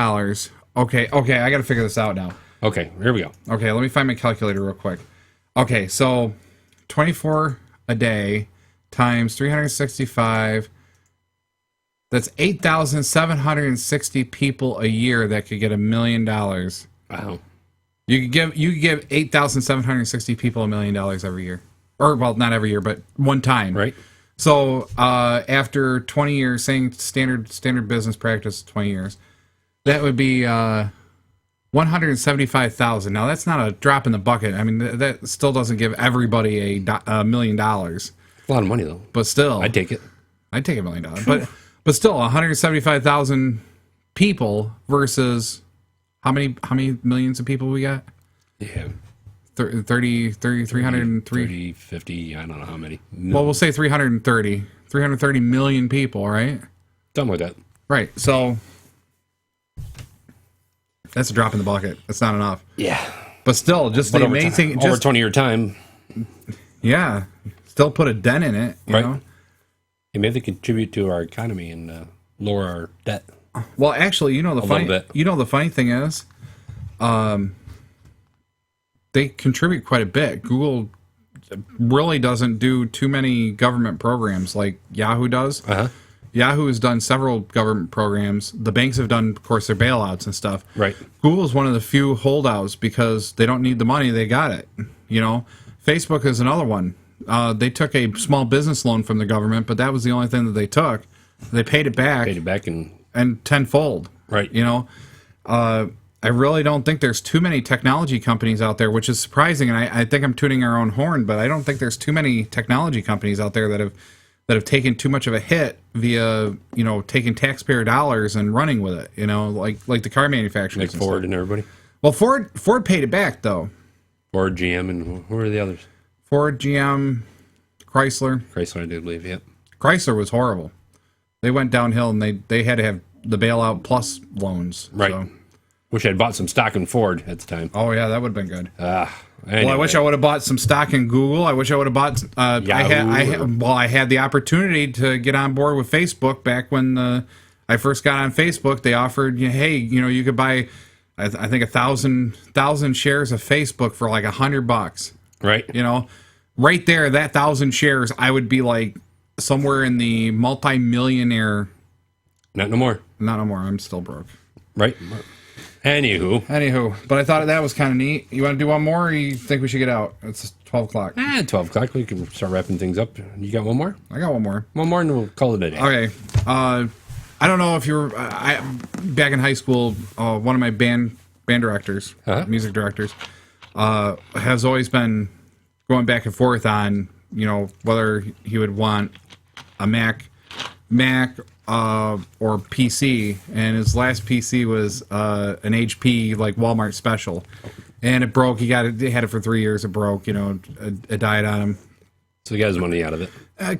Okay, I got to figure this out now. Okay, here we go. Okay, let me find my calculator real quick. Okay, so 24 a day times 365. That's 8,760 people a year that could get $1 million. Wow. You could give 8,760 people $1 million every year. Or, well, not every year, but one time. Right. So, after 20 years, saying standard business practice, 20 years, that would be 175,000. Now, that's not a drop in the bucket. I mean, that still doesn't give everybody $1 million. It's a lot of money, though. But still. I'd take it. I'd take $1 million. But still, 175,000 people versus how many millions of people we got? Yeah. 303. 30, 50, I don't know how many. Well, we'll say 330 million people, right? Something like that. Right. So that's a drop in the bucket. That's not enough. Yeah. But still, just the amazing... Over 20-year time. Yeah. Still put a dent in it, you know? Yeah, maybe they contribute to our economy and lower our debt. Well, actually, the funny thing is, they contribute quite a bit. Google really doesn't do too many government programs like Yahoo does. Uh-huh. Yahoo has done several government programs. The banks have done, of course, their bailouts and stuff. Right. Google is one of the few holdouts because they don't need the money. They got it. You know, Facebook is another one. They took a small business loan from the government, but that was the only thing that they took. They paid it back. And tenfold. Right. You know, I really don't think there's too many technology companies out there, which is surprising. And I think I'm tooting our own horn, but I don't think there's too many technology companies out there that have taken too much of a hit via, you know, taking taxpayer dollars and running with it. You know, like the car manufacturers, like Ford and everybody. Well, Ford paid it back though. Ford, GM, and who are the others? Ford, GM, Chrysler. Chrysler, I do believe. Yep. Chrysler was horrible. They went downhill, and they had to have the bailout plus loans. Right. So. Wish I'd bought some stock in Ford at the time. Oh yeah, that would have been good. Anyway. Well, I wish I would have bought some stock in Google. I wish I would have bought. I had the opportunity to get on board with Facebook back when I first got on Facebook. They offered, hey, you know, you could buy, I think 1,000 shares of Facebook for like $100. Right. You know, right there, that 1,000 shares, I would be like somewhere in the multi-millionaire. Not no more. Not no more. I'm still broke. Right. Anywho, but I thought that was kind of neat. You want to do one more, or you think we should get out? It's 12 o'clock. 12 o'clock. We can start wrapping things up. You got one more? I got one more. One more, and we'll call it a day. Okay. I don't know if you're... back in high school, one of my band directors, music directors, has always been going back and forth on, whether he would want a Mac or PC, and his last PC was an HP like Walmart special, and it broke. He had it for 3 years. It broke. It died on him. So he got his money out of it.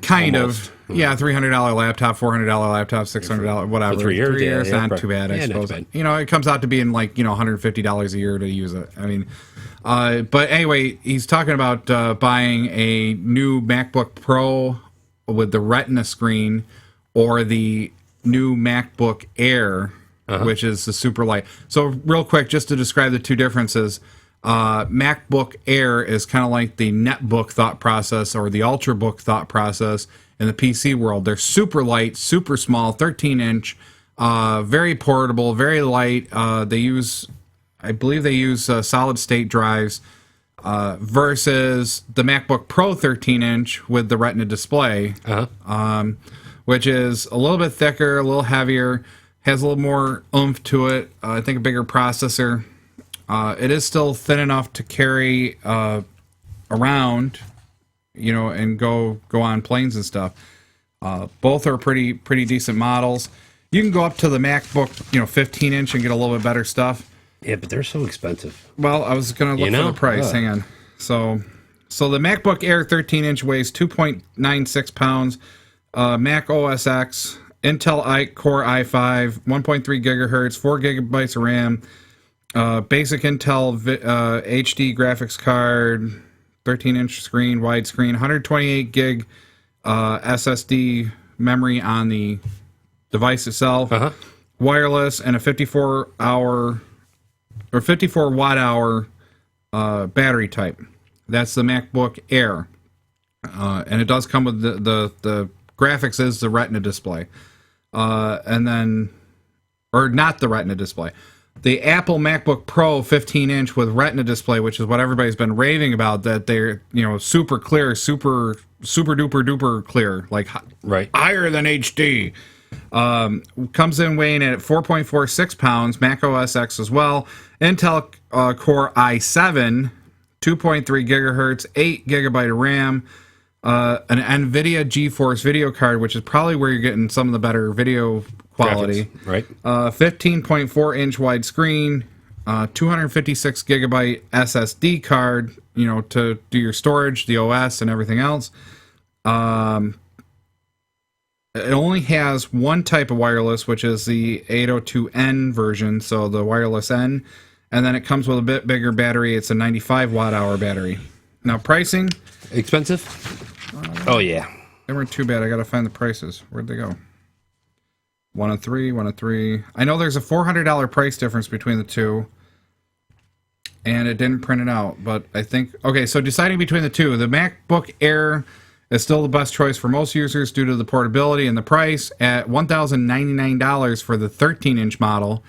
Kind Almost. of. Yeah, $300 laptop, $400 laptop, $600, whatever. For 3 years? 3 years, Yeah, not too bad, I yeah, not suppose. too bad. It comes out to being like, $150 a year to use it. I mean, but anyway, he's talking about buying a new MacBook Pro with the Retina screen or the new MacBook Air, which is the super light. So real quick, just to describe the two differences, MacBook Air is kind of like the netbook thought process or the ultrabook thought process in the PC world. They're super light, super small, 13-inch, very portable, very light. I believe they use solid state drives versus the MacBook Pro 13-inch with the Retina display, which is a little bit thicker, a little heavier, has a little more oomph to it. I think a bigger processor. It is still thin enough to carry around, and go on planes and stuff. Both are pretty decent models. You can go up to the MacBook, 15-inch and get a little bit better stuff. Yeah, but they're so expensive. Well, I was going to look for the price. Hang on. So the MacBook Air 13-inch weighs 2.96 pounds. Mac OS X, Intel Core i5, 1.3 gigahertz, 4 gigabytes of RAM. Basic Intel HD graphics card, 13-inch screen, widescreen, 128 gig SSD memory on the device itself, wireless, and a 54 watt hour battery type. That's the MacBook Air, and it does come with the graphics is the Retina display, and then, or not the Retina display. The Apple MacBook Pro 15-inch with Retina display, which is what everybody's been raving about, that they're, super clear, super duper duper clear, like higher than HD. Comes in weighing at 4.46 pounds, Mac OS X as well. Intel Core i7, 2.3 gigahertz, 8 gigabyte of RAM. An NVIDIA GeForce video card, which is probably where you're getting some of the better video quality. Graphics, right. 15.4-inch widescreen, 256 gigabyte SSD card, to do your storage, the OS, and everything else. It only has one type of wireless, which is the 802N version, so the wireless N, and then it comes with a bit bigger battery. It's a 95 watt hour battery. Now, pricing. Expensive? Oh, yeah. They weren't too bad. I got to find the prices. Where'd they go? 103. I know there's a $400 price difference between the two, and it didn't print it out, but I think... Okay, so deciding between the two, the MacBook Air is still the best choice for most users due to the portability and the price at $1,099 for the 13-inch model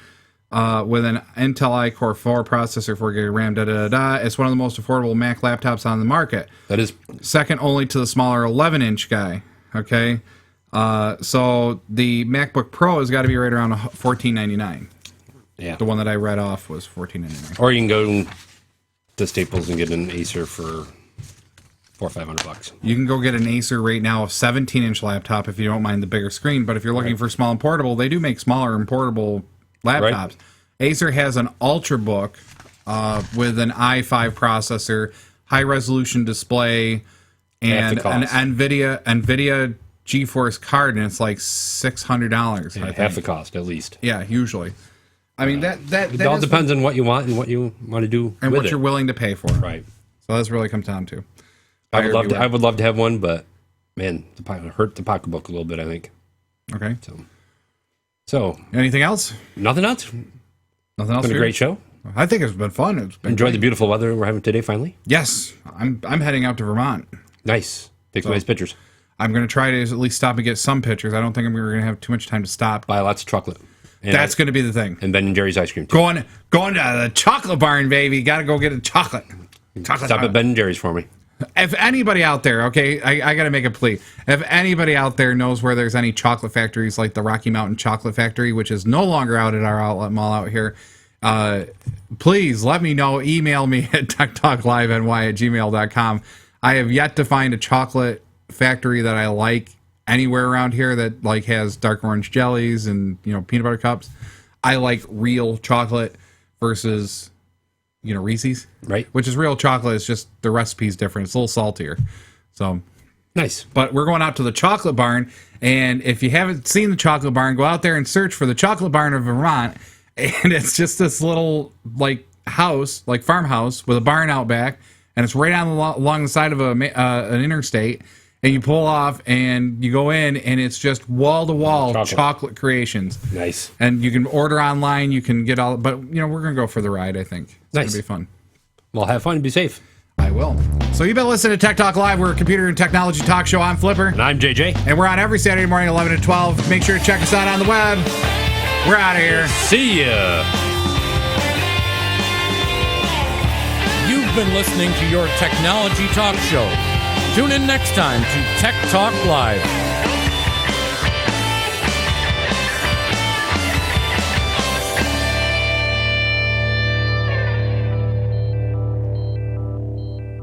with an Intel iCore 4 processor, 4 GB RAM, It's one of the most affordable Mac laptops on the market. That is... Second only to the smaller 11-inch guy, okay? So the MacBook Pro has got to be right around $14.99. Yeah. The one that I read off was $14.99. Or you can go to Staples and get an Acer for $400 or $500. You can go get an Acer right now, a 17-inch laptop if you don't mind the bigger screen. But if you're looking for small and portable, they do make smaller and portable laptops. Right. Acer has an Ultrabook with an i5 processor, high-resolution display, and an NVIDIA GeForce card, and it's like $600. Yeah, half the cost, at least. Yeah, usually. I mean, that it all depends on what you want and what you want to do and with what you're willing to pay for. Right. So that's really comes down to. I would love to have one, but man, it hurt the pocketbook a little bit, I think. Okay. So anything else? Nothing else. Nothing else. It's been a great show. I think it's been fun. Enjoyed the beautiful weather we're having today. Finally. Yes, I'm heading out to Vermont. Nice. Take some nice pictures. I'm going to try to at least stop and get some pictures. I don't think I'm going to have too much time to stop. Buy lots of chocolate. And that's going to be the thing. And Ben and Jerry's ice cream. Too. Going to the chocolate barn, baby. Got to go get a chocolate. Stop at Ben and Jerry's for me. If anybody out there, okay, I got to make a plea. If anybody out there knows where there's any chocolate factories like the Rocky Mountain Chocolate Factory, which is no longer out at our outlet mall out here, please let me know. Email me at techtalkliveny@gmail.com. I have yet to find a chocolate factory that I like anywhere around here that like has dark orange jellies and, you know, peanut butter cups. I like real chocolate versus, you know, Reese's. Right. Which is real chocolate. It's just the recipe's different. It's a little saltier. So nice. But we're going out to the Chocolate Barn, and if you haven't seen the Chocolate Barn, go out there and search for the Chocolate Barn of Vermont. And it's just this little like house, like farmhouse with a barn out back, and it's right along the side of an interstate. And you pull off and you go in, and it's just wall to wall chocolate creations. Nice. And you can order online. You can get all, but you know, we're gonna go for the ride. I think it's gonna be fun. Well, have fun and be safe. I will. So you've been listening to Tech Talk Live. We're a computer and technology talk show. I'm Flipper. And I'm JJ. And we're on every Saturday morning, 11 to 12. Make sure to check us out on the web. We're out of here. See ya. You've been listening to your technology talk show. Tune in next time to Tech Talk Live.